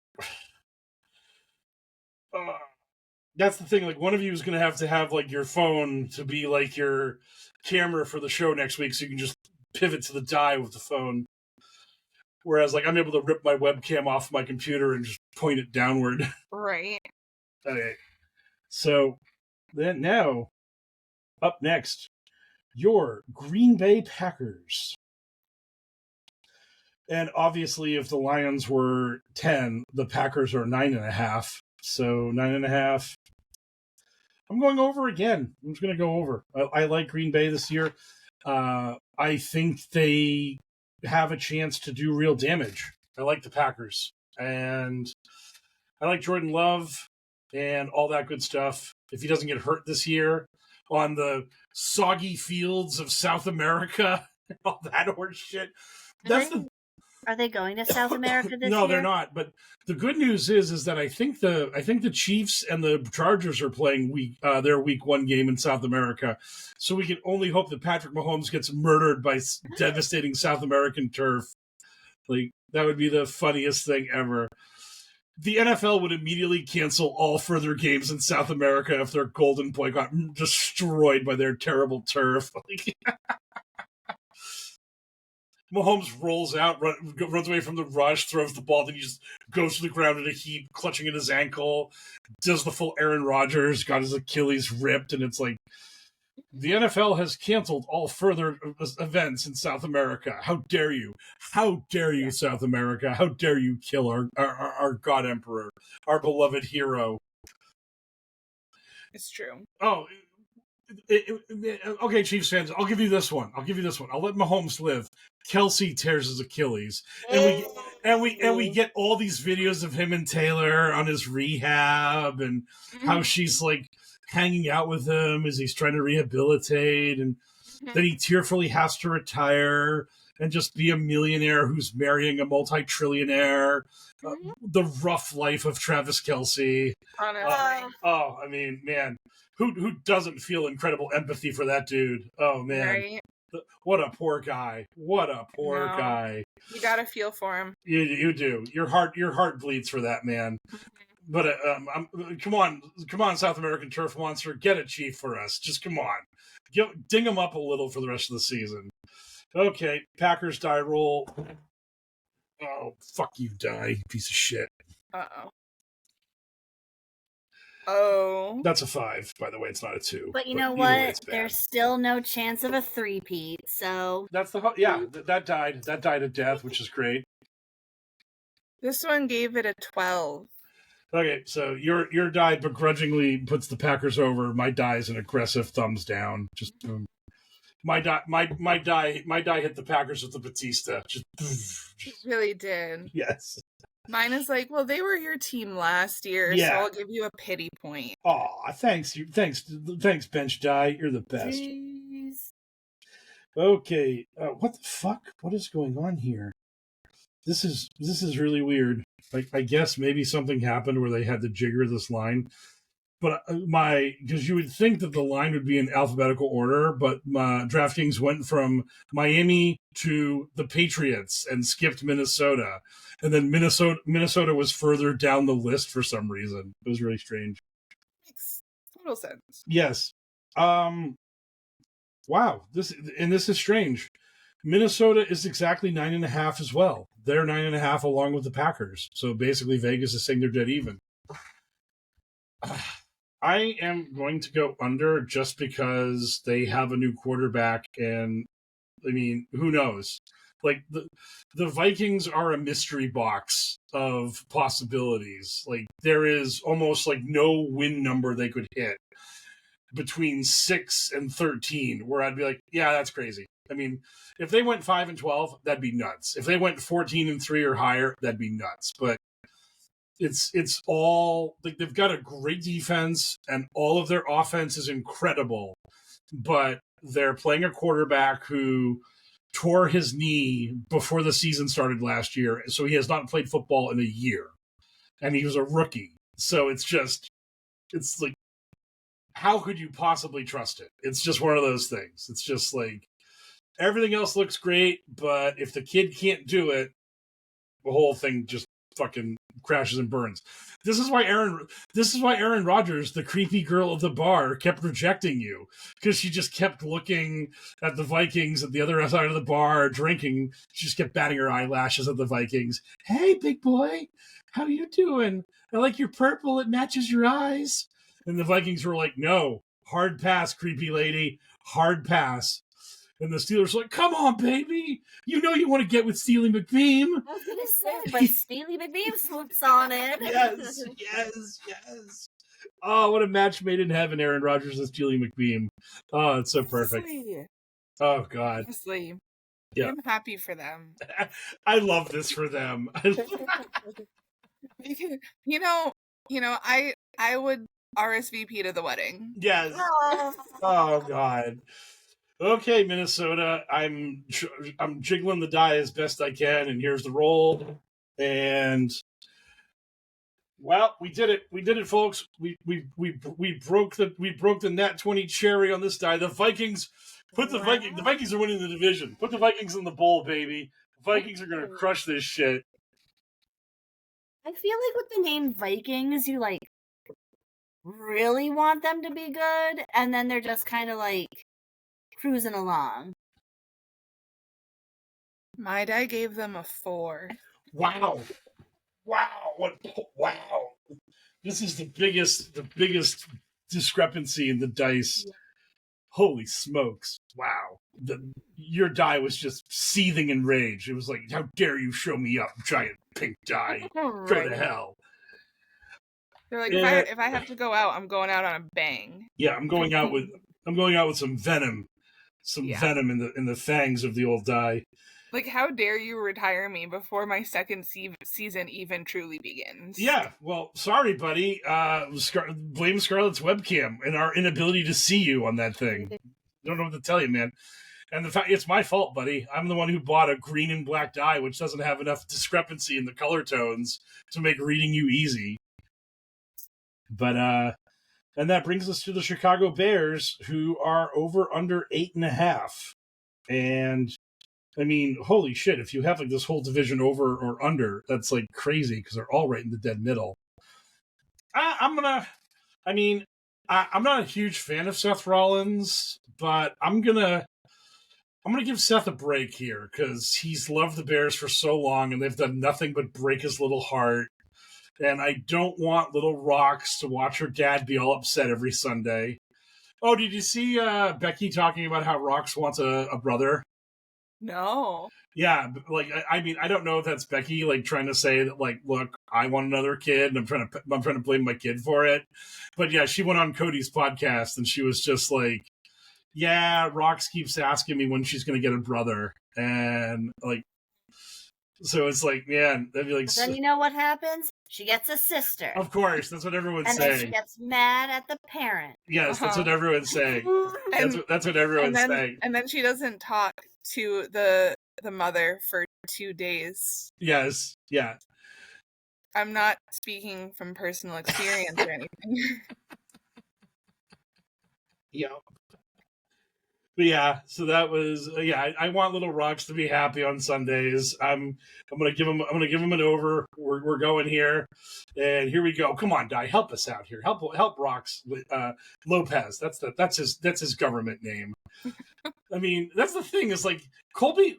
Speaker 1: That's the thing. One of you is going to have your phone to be your camera for the show next week, so you can just pivot to the die with the phone. Whereas, I'm able to rip my webcam off my computer and just point it downward.
Speaker 2: Right.
Speaker 1: Okay. So then now, up next, your Green Bay Packers. And obviously, if the Lions were 10, the Packers are 9.5. So 9.5. I'm going over again. I'm just going to go over. I like Green Bay this year. I think they have a chance to do real damage. I like the Packers. And I like Jordan Love and all that good stuff. If he doesn't get hurt this year on the soggy fields of South America, all that horse shit.
Speaker 3: Are they going to South America this year?
Speaker 1: No, they're not. But the good news is that I think the Chiefs and the Chargers are playing their week 1 game in South America. So we can only hope that Patrick Mahomes gets murdered by devastating South American turf. That would be the funniest thing ever. The NFL would immediately cancel all further games in South America if their golden boy got destroyed by their terrible turf. Mahomes rolls out, runs away from the rush, throws the ball, then he just goes to the ground in a heap, clutching at his ankle, does the full Aaron Rodgers, got his Achilles ripped, and it's like, the NFL has canceled all further events in South America. How dare you? How dare you, South America? How dare you kill our God Emperor, our beloved hero?
Speaker 2: It's true.
Speaker 1: Oh, okay, Chiefs fans, I'll give you this one. I'll let Mahomes live. Kelsey tears his Achilles, and we get all these videos of him and Taylor on his rehab, and how she's like hanging out with him as he's trying to rehabilitate, and then he tearfully has to retire and just be a millionaire who's marrying a multi-trillionaire. The rough life of Travis Kelce. I mean, man, who doesn't feel incredible empathy for that dude? Oh man, right? What a poor guy! What a poor guy!
Speaker 2: You gotta feel for him.
Speaker 1: You do. Your heart bleeds for that man. But come on, South American turf monster, get a Chief for us. Just come on, ding him up a little for the rest of the season. Okay, Packers die roll. Oh, fuck you, die, piece of shit.
Speaker 2: Oh.
Speaker 1: That's a 5, by the way. It's not a 2.
Speaker 3: But you know what? There's still no chance of a 3-peat, so...
Speaker 1: That's that died. That died a death, which is great.
Speaker 2: This one gave it a 12.
Speaker 1: Okay, so your die begrudgingly puts the Packers over. My die is an aggressive thumbs down. Just boom. My die hit the Packers with the Batista.
Speaker 2: It really did.
Speaker 1: Yes.
Speaker 2: Mine is like, well, they were your team last year, so I'll give you a pity point.
Speaker 1: Aw, thanks, bench die. You're the best.
Speaker 3: Jeez.
Speaker 1: Okay, what the fuck? What is going on here? This is really weird. Like, I guess maybe something happened where they had to jigger this line. But because you would think that the line would be in alphabetical order, but DraftKings went from Miami to the Patriots and skipped Minnesota. And then Minnesota was further down the list for some reason. It was really strange.
Speaker 2: Makes total sense.
Speaker 1: Yes. Wow. This is strange. Minnesota is exactly 9.5 as well. They're 9.5 along with the Packers. So basically Vegas is saying they're dead even. I am going to go under just because they have a new quarterback, and I mean, who knows? Like the Vikings are a mystery box of possibilities. Like there is almost like no win number they could hit between 6 and 13, where I'd be like, yeah, that's crazy. I mean, if they went 5-12, that'd be nuts. If they went 14-3 or higher, that'd be nuts. But it's all like they've got a great defense and all of their offense is incredible, but they're playing a quarterback who tore his knee before the season started last year, so he has not played football in a year, and he was a rookie. So it's like, how could you possibly trust it? It's just one of those things. It's just like everything else looks great, but if the kid can't do it, the whole thing just fucking crashes and burns. This is why Aaron Rodgers, the creepy girl of the bar, kept rejecting you, because she just kept looking at the Vikings at the other side of the bar drinking. She just kept batting her eyelashes at the Vikings. Hey, big boy, how you doing? I like your purple. It matches your eyes. And the Vikings were like, no, hard pass, creepy lady, hard pass. And the Steelers were like, come on, baby. You know you want to get with Steely McBeam.
Speaker 3: I was going to say, but Steely McBeam swoops on it.
Speaker 1: Yes. Oh, what a match made in heaven, Aaron Rodgers and Steely McBeam. Oh, it's so perfect. Oh, God.
Speaker 2: Honestly,
Speaker 1: yeah.
Speaker 2: I'm happy for them.
Speaker 1: I love this for them.
Speaker 2: I would RSVP to the wedding.
Speaker 1: Yes. Oh, God. Okay, Minnesota, I'm jiggling the die as best I can, and here's the roll. And well, we did it, folks. We broke the nat 20 cherry on this die. The Vikings the Vikings are winning the division. Put the Vikings in the bowl, baby. Vikings are going to crush this shit.
Speaker 3: I feel like with the name Vikings, you like really want them to be good, and then they're just kind of like cruising along.
Speaker 2: My dad gave them a 4.
Speaker 1: Wow. Wow. This is the biggest discrepancy in the dice. Holy smokes. Wow. Your die was just seething in rage. It was like, how dare you show me up, giant pink die.
Speaker 2: Right.
Speaker 1: Go to hell.
Speaker 2: They're like, if I have to go out, I'm going out on a bang.
Speaker 1: Yeah, I'm going out with some venom. Venom in the fangs of the old die.
Speaker 2: Like, how dare you retire me before my second season even truly begins?
Speaker 1: Yeah, well, sorry, buddy. Blame Scarlett's webcam and our inability to see you on that thing. Don't know what to tell you, man. And the fact it's my fault, buddy. I'm the one who bought a green and black die, which doesn't have enough discrepancy in the color tones to make reading you easy. But and that brings us to the Chicago Bears, who are over under 8.5. And I mean, holy shit, if you have like this whole division over or under, that's like crazy because they're all right in the dead middle. I'm not a huge fan of Seth Rollins, but I'm gonna give Seth a break here because he's loved the Bears for so long and they've done nothing but break his little heart. And I don't want little Rox to watch her dad be all upset every Sunday. Oh, did you see Becky talking about how Rox wants a brother?
Speaker 2: No.
Speaker 1: Yeah, like I mean, I don't know if that's Becky like trying to say that like, look, I want another kid, and I'm trying to blame my kid for it. But yeah, she went on Cody's podcast and she was just like, yeah, Rox keeps asking me when she's going to get a brother, and like, so it's like, man, that'd be like.
Speaker 3: But then you know what happens? She gets a sister.
Speaker 1: Of course, that's what everyone's saying.
Speaker 3: And then she gets mad at the parent.
Speaker 1: Yes, that's what everyone's saying. That's what everyone's saying.
Speaker 2: And then she doesn't talk to the mother for 2 days.
Speaker 1: Yes, yeah.
Speaker 2: I'm not speaking from personal experience or anything.
Speaker 1: Yeah. But yeah, so that was I want little Rox to be happy on Sundays. I'm gonna give him an over. We're going here, and here we go. Come on, Di, help us out here. Help Rox Lopez. That's his government name. I mean, that's the thing is like Colby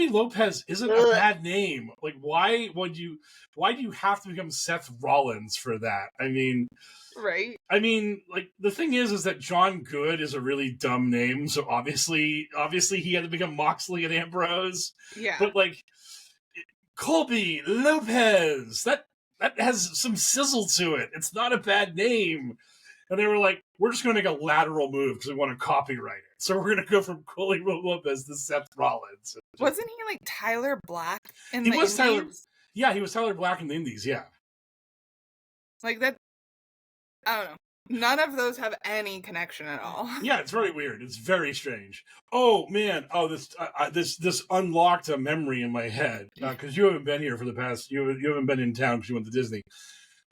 Speaker 1: Lopez isn't a bad name. Like why do you have to become Seth Rollins for that? I mean.
Speaker 2: Right.
Speaker 1: I mean, like the thing is that John Good is a really dumb name, so obviously he had to become Moxley and Ambrose.
Speaker 2: Yeah.
Speaker 1: But like Colby Lopez, that has some sizzle to it. It's not a bad name. And they were like, we're just going to make a lateral move because we want to copyright it. So we're going to go from Colby Lopez to Seth Rollins.
Speaker 2: Wasn't he like Tyler Black in the
Speaker 1: Indies? Yeah, he was Tyler Black in the Indies. Yeah.
Speaker 2: Like that. I don't know. None of those have any connection at all.
Speaker 1: Yeah, it's very weird. It's very strange. Oh man! Oh, this unlocked a memory in my head because you haven't been here for the past. You haven't been in town because you went to Disney.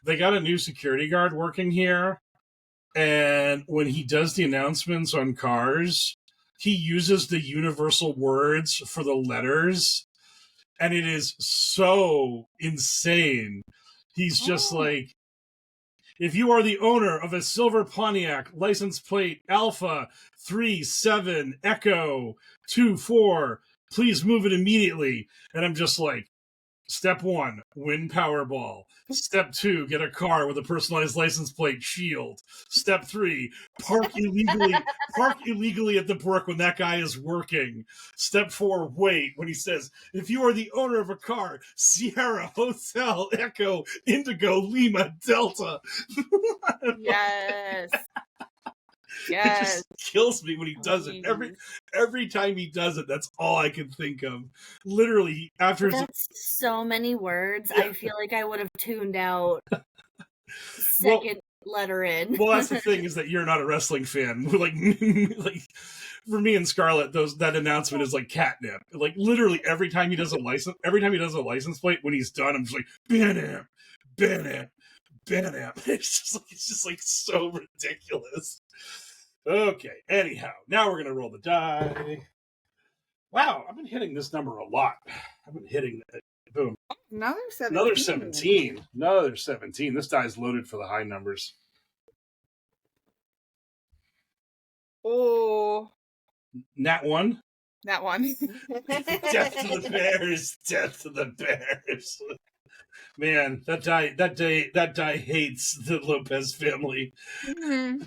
Speaker 1: They got a new security guard working here, and when he does the announcements on cars, he uses the universal words for the letters, and it is so insane. He's just like. If you are the owner of a silver Pontiac license plate Alpha 37 Echo 24, please move it immediately. And I'm just like, step 1, win Powerball. Step 2, get a car with a personalized license plate shield. Step 3, park illegally at the Brook when that guy is working. Step 4, wait when he says, if you are the owner of a car, Sierra Hotel Echo Indigo Lima Delta.
Speaker 2: Yes.
Speaker 1: It just kills me when he does it. Every time he does it, that's all I can think of. Literally, after
Speaker 3: that's so many words. Yeah. I feel like I would have tuned out second letter in.
Speaker 1: Well, that's the thing is that you're not a wrestling fan. Like for me and Scarlett, that announcement is like catnip. Like literally every time he does a license plate, when he's done, I'm just like Bam. It's just like so ridiculous. Okay, anyhow, now we're going to roll the die. Wow, I've been hitting this number a lot. I've been hitting that. Boom.
Speaker 2: Another 17.
Speaker 1: Another 17. Another 17. This die's loaded for the high numbers.
Speaker 2: Oh.
Speaker 1: Nat 1.
Speaker 2: That one.
Speaker 1: Death to the Bears. Death to the Bears. Man, that die hates the Lopez family.
Speaker 2: Mm-hmm.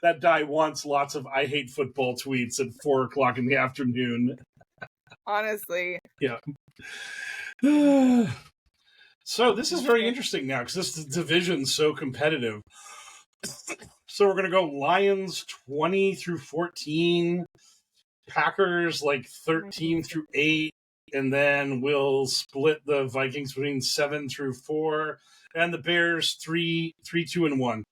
Speaker 1: That die wants lots of "I hate football" tweets at 4:00 in the afternoon.
Speaker 2: Honestly.
Speaker 1: Yeah. So this is very interesting now because this division's so competitive. So we're gonna go Lions 20 through 14, Packers like 13 through 8, and then we'll split the Vikings between 7 through 4, and the Bears 3, 2, and 1.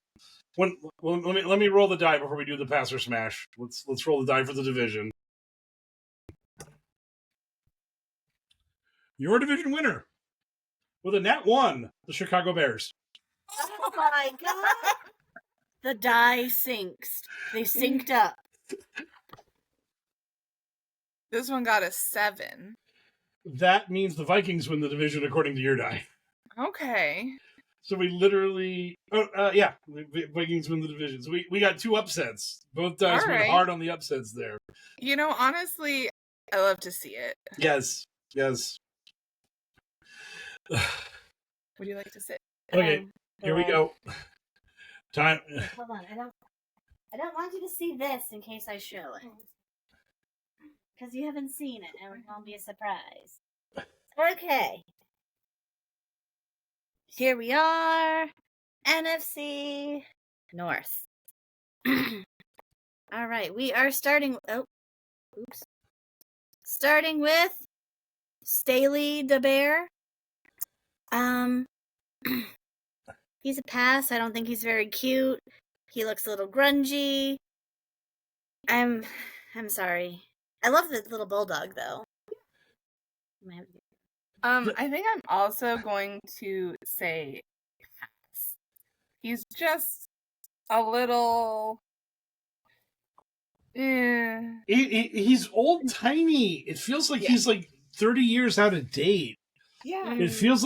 Speaker 1: Let me roll the die before we do the pass or smash. Let's roll the die for the division. Your division winner with a nat 1, the Chicago Bears.
Speaker 3: Oh my god! The die sinks. They synced up.
Speaker 2: This one got a 7.
Speaker 1: That means the Vikings win the division according to your die.
Speaker 2: Okay.
Speaker 1: So we literally... Vikings win the division. So we got 2 upsets. Both dice went hard on the upsets there.
Speaker 2: You know, honestly, I love to see it.
Speaker 1: Yes.
Speaker 2: Would you like to sit?
Speaker 1: Okay, here we go. Time.
Speaker 3: Hold on, I don't want you to see this in case I show it. Because you haven't seen it, and it won't be a surprise. Okay. Here we are. NFC North. All right, we are starting... Oh, oops. Starting with Staley the Bear. He's a pass. I don't think he's very cute. He looks a little grungy. I'm sorry. I love the little bulldog, though.
Speaker 2: I think I'm also going to say pass. He's just a little...
Speaker 1: He's old tiny. It feels like he's like 30 years out of date.
Speaker 2: Yeah.
Speaker 1: It feels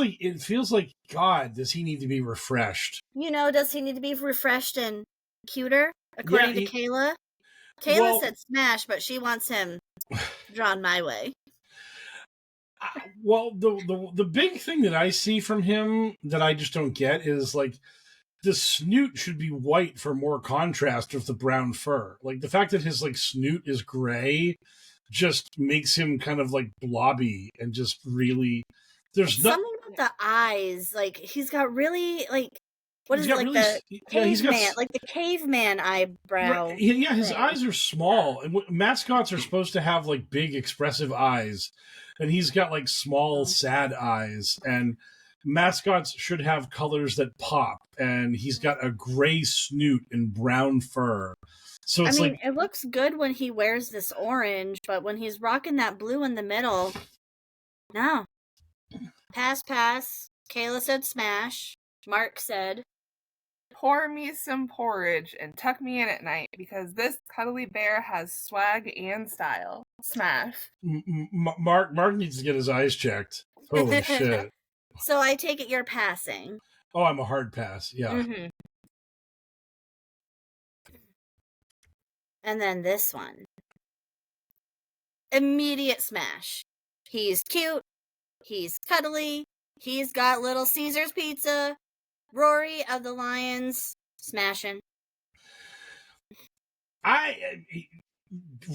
Speaker 1: like, God, does he need to be refreshed?
Speaker 3: You know, does he need to be refreshed and cuter, according to Kayla? Kayla said smash, but she wants him drawn my way.
Speaker 1: Well, the big thing that I see from him that I just don't get is, like, the snoot should be white for more contrast with the brown fur. Like, the fact that his, like, snoot is gray just makes him kind of, like, blobby and just really... There's
Speaker 3: something about the eyes. Like, he's got really, like... What is it, like really, the caveman, like the caveman eyebrow?
Speaker 1: Right, yeah, his eyes are small. And mascots are supposed to have, like, big, expressive eyes. And he's got, like, small, sad eyes. And mascots should have colors that pop. And he's got a gray snoot and brown fur. So it's it
Speaker 3: looks good when he wears this orange, but when he's rocking that blue in the middle, no. Pass. Kayla said smash. Mark said,
Speaker 2: pour me some porridge and tuck me in at night because this cuddly bear has swag and style. Smash.
Speaker 1: Mark needs to get his eyes checked. Holy shit.
Speaker 3: So I take it you're passing.
Speaker 1: Oh, I'm a hard pass. Yeah.
Speaker 3: Mm-hmm. And then this one. Immediate smash. He's cute. He's cuddly. He's got little Caesar's pizza. Rory of the Lions, smashing.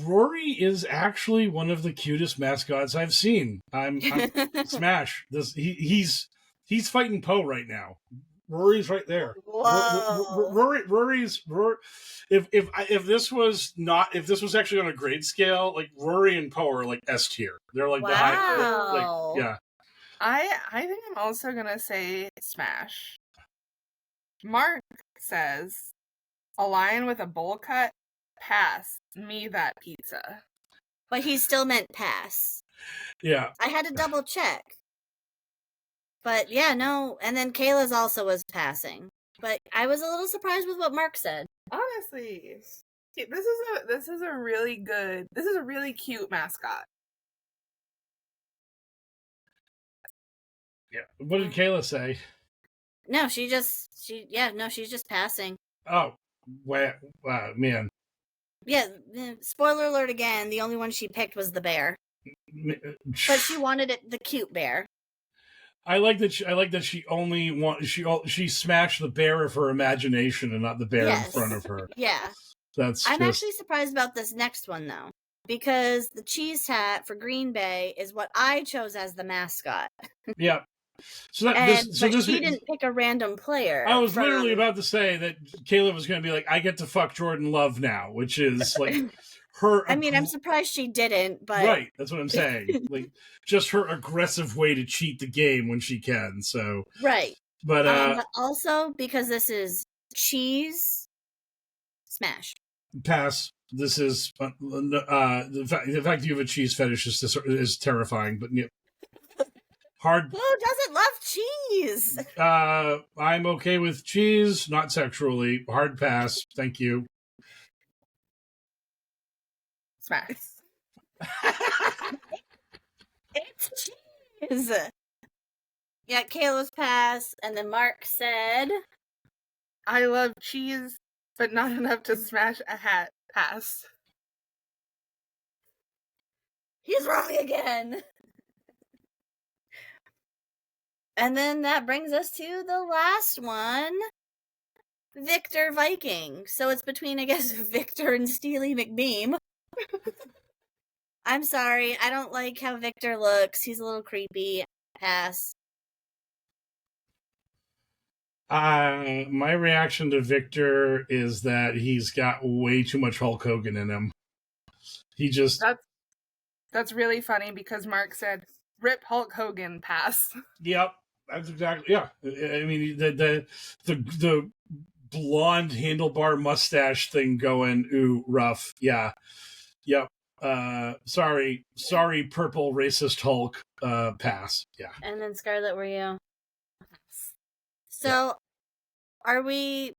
Speaker 1: Rory is actually one of the cutest mascots I've seen. I'm smash. He's fighting Poe right now. Rory's right there.
Speaker 3: Whoa.
Speaker 1: Rory's. If this was actually on a grade scale, like Rory and Poe are like S tier. They're like the high. Like, yeah.
Speaker 2: I think I'm also gonna say smash. Mark says, a lion with a bowl cut, pass me that pizza.
Speaker 3: But he still meant pass.
Speaker 1: Yeah.
Speaker 3: I had to double check. But yeah, no. And then Kayla's also was passing. But I was a little surprised with what Mark said.
Speaker 2: Honestly, this is a really cute mascot.
Speaker 1: Yeah. What did Kayla say?
Speaker 3: No, she's just passing.
Speaker 1: Oh, man.
Speaker 3: Yeah, spoiler alert again. The only one she picked was the bear, but she wanted the cute bear.
Speaker 1: I like that. She smashed the bear of her imagination and not the bear in front of her.
Speaker 3: Yeah, I'm actually surprised about this next one though, because the cheese hat for Green Bay is what I chose as the mascot.
Speaker 1: Yeah.
Speaker 3: She didn't pick a random player.
Speaker 1: I was literally about to say that Caleb was going to be like, I get to fuck Jordan Love now, which is like her.
Speaker 3: I mean, I'm surprised she didn't, but
Speaker 1: right, that's what I'm saying. Like, just her aggressive way to cheat the game when she can. So
Speaker 3: right,
Speaker 1: but
Speaker 3: also because this is cheese, smash.
Speaker 1: Pass. This is the fact you have a cheese fetish is terrifying, but yeah. Hard.
Speaker 3: Who doesn't love cheese?
Speaker 1: I'm okay with cheese, not sexually. Hard pass. Thank you.
Speaker 2: Smash.
Speaker 3: It's cheese. Yeah, Kayla's pass, and then Mark said,
Speaker 2: I love cheese, but not enough to smash a hat. Pass.
Speaker 3: He's wrong again. And then that brings us to the last one, Victor Viking. So it's between, I guess, Victor and Steely McBeam. I'm sorry, I don't like how Victor looks. He's a little creepy. Pass.
Speaker 1: My reaction to Victor is that he's got way too much Hulk Hogan in him. He just...
Speaker 2: That's really funny because Mark said, rip Hulk Hogan, pass.
Speaker 1: Yep. That's exactly, yeah. I mean, the blonde handlebar mustache thing going, ooh, rough. Yeah. Yep. Sorry, purple racist Hulk, pass. Yeah.
Speaker 3: And then Scarlett, were you? So, It'd be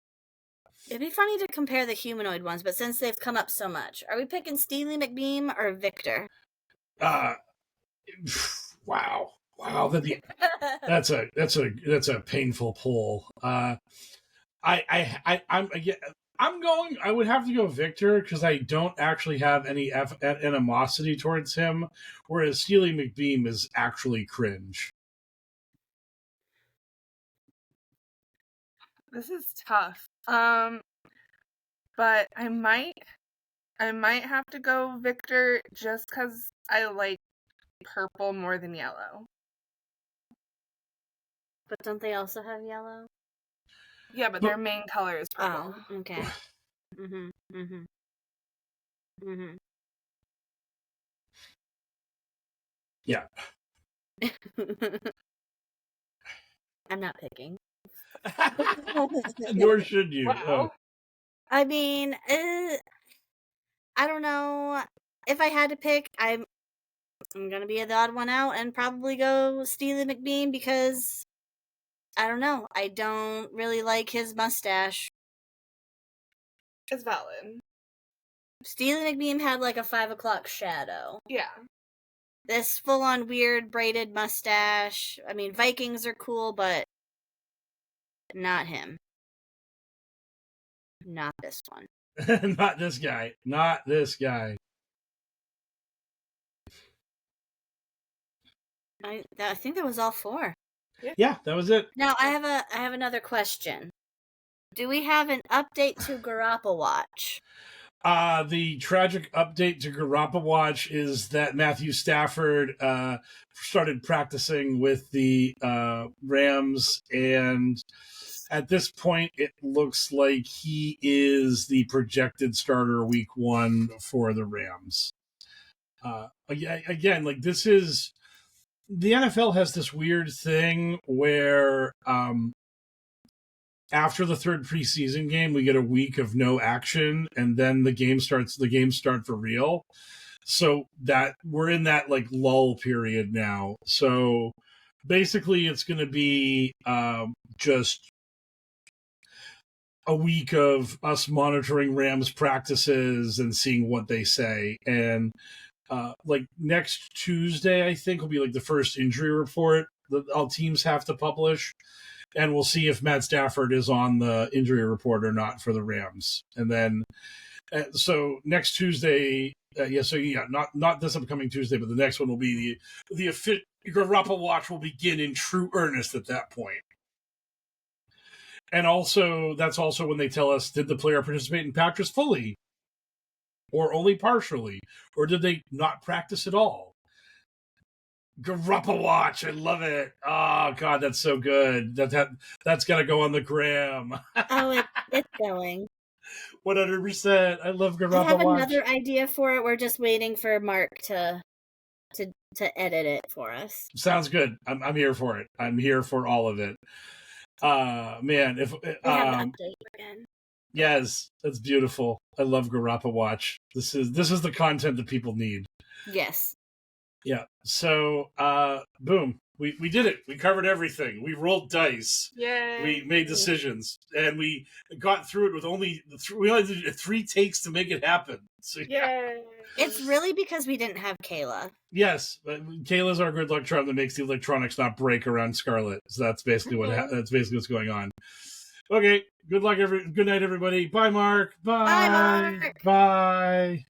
Speaker 3: funny to compare the humanoid ones, but since they've come up so much, are we picking Steely McBeam or Victor?
Speaker 1: Wow. That's a painful pull. I would have to go Victor because I don't actually have any animosity towards him, whereas Steely McBeam is actually cringe.
Speaker 2: This is tough. But I might have to go Victor just because I like purple more than yellow.
Speaker 3: But don't they also have yellow?
Speaker 2: Yeah, but their main color is purple.
Speaker 3: Oh, okay.
Speaker 1: Yeah.
Speaker 3: I'm not picking.
Speaker 1: Nor should you.
Speaker 2: Wow.
Speaker 1: Oh.
Speaker 3: I mean, I don't know. If I had to pick, I'm gonna be the odd one out and probably go Steely McBeam because I don't know. I don't really like his mustache.
Speaker 2: It's valid.
Speaker 3: Steely McBeam had like a 5 o'clock shadow.
Speaker 2: Yeah.
Speaker 3: This full-on weird braided mustache. I mean, Vikings are cool, but not him. Not this one.
Speaker 1: Not this guy. Not this guy.
Speaker 3: I think that was all 4.
Speaker 1: Yeah, that was it.
Speaker 3: Now I have another question. Do we have an update to Garappa Watch?
Speaker 1: The tragic update to Garappa Watch is that Matthew Stafford started practicing with the Rams, and at this point, it looks like he is the projected starter week 1 for the Rams. Again, like this is... The NFL has this weird thing where after the 3rd preseason game, we get a week of no action, and then the games start for real. So that we're in that like lull period now. So basically, it's going to be just a week of us monitoring Rams practices and seeing what they say. And like next Tuesday, I think will be like the first injury report all teams have to publish, and we'll see if Matt Stafford is on the injury report or not for the Rams. And then, so next Tuesday, not this upcoming Tuesday, but the next one will be the Garoppolo watch will begin in true earnest at that point. And also, that's also when they tell us, did the player participate in practice fully? Or only partially? Or did they not practice at all? Garoppolo watch, I love it. Oh, God, that's so good. That's got to go on the gram.
Speaker 3: Oh, it's going.
Speaker 1: 100%. I love Garoppolo
Speaker 3: I have
Speaker 1: watch.
Speaker 3: another idea for it. We're just waiting for Mark to edit it for us.
Speaker 1: Sounds good. I'm here for it. I'm here for all of it. Man, if
Speaker 3: We have the update again.
Speaker 1: yes, that's beautiful. I love Garoppolo watch. This is the content that people need.
Speaker 3: Yes.
Speaker 1: Yeah. So, boom. We did it. We covered everything. We rolled dice.
Speaker 2: Yay.
Speaker 1: We made decisions, and we got through it with only did 3 takes to make it happen. So,
Speaker 2: Yay.
Speaker 3: It's really because we didn't have Kayla.
Speaker 1: yes, but Kayla's our good luck charm that makes the electronics not break around Scarlett. So that's basically that's basically what's going on. Okay. Good luck. Good night, everybody. Bye, Mark. Bye.
Speaker 3: Bye, Mark.
Speaker 1: Bye.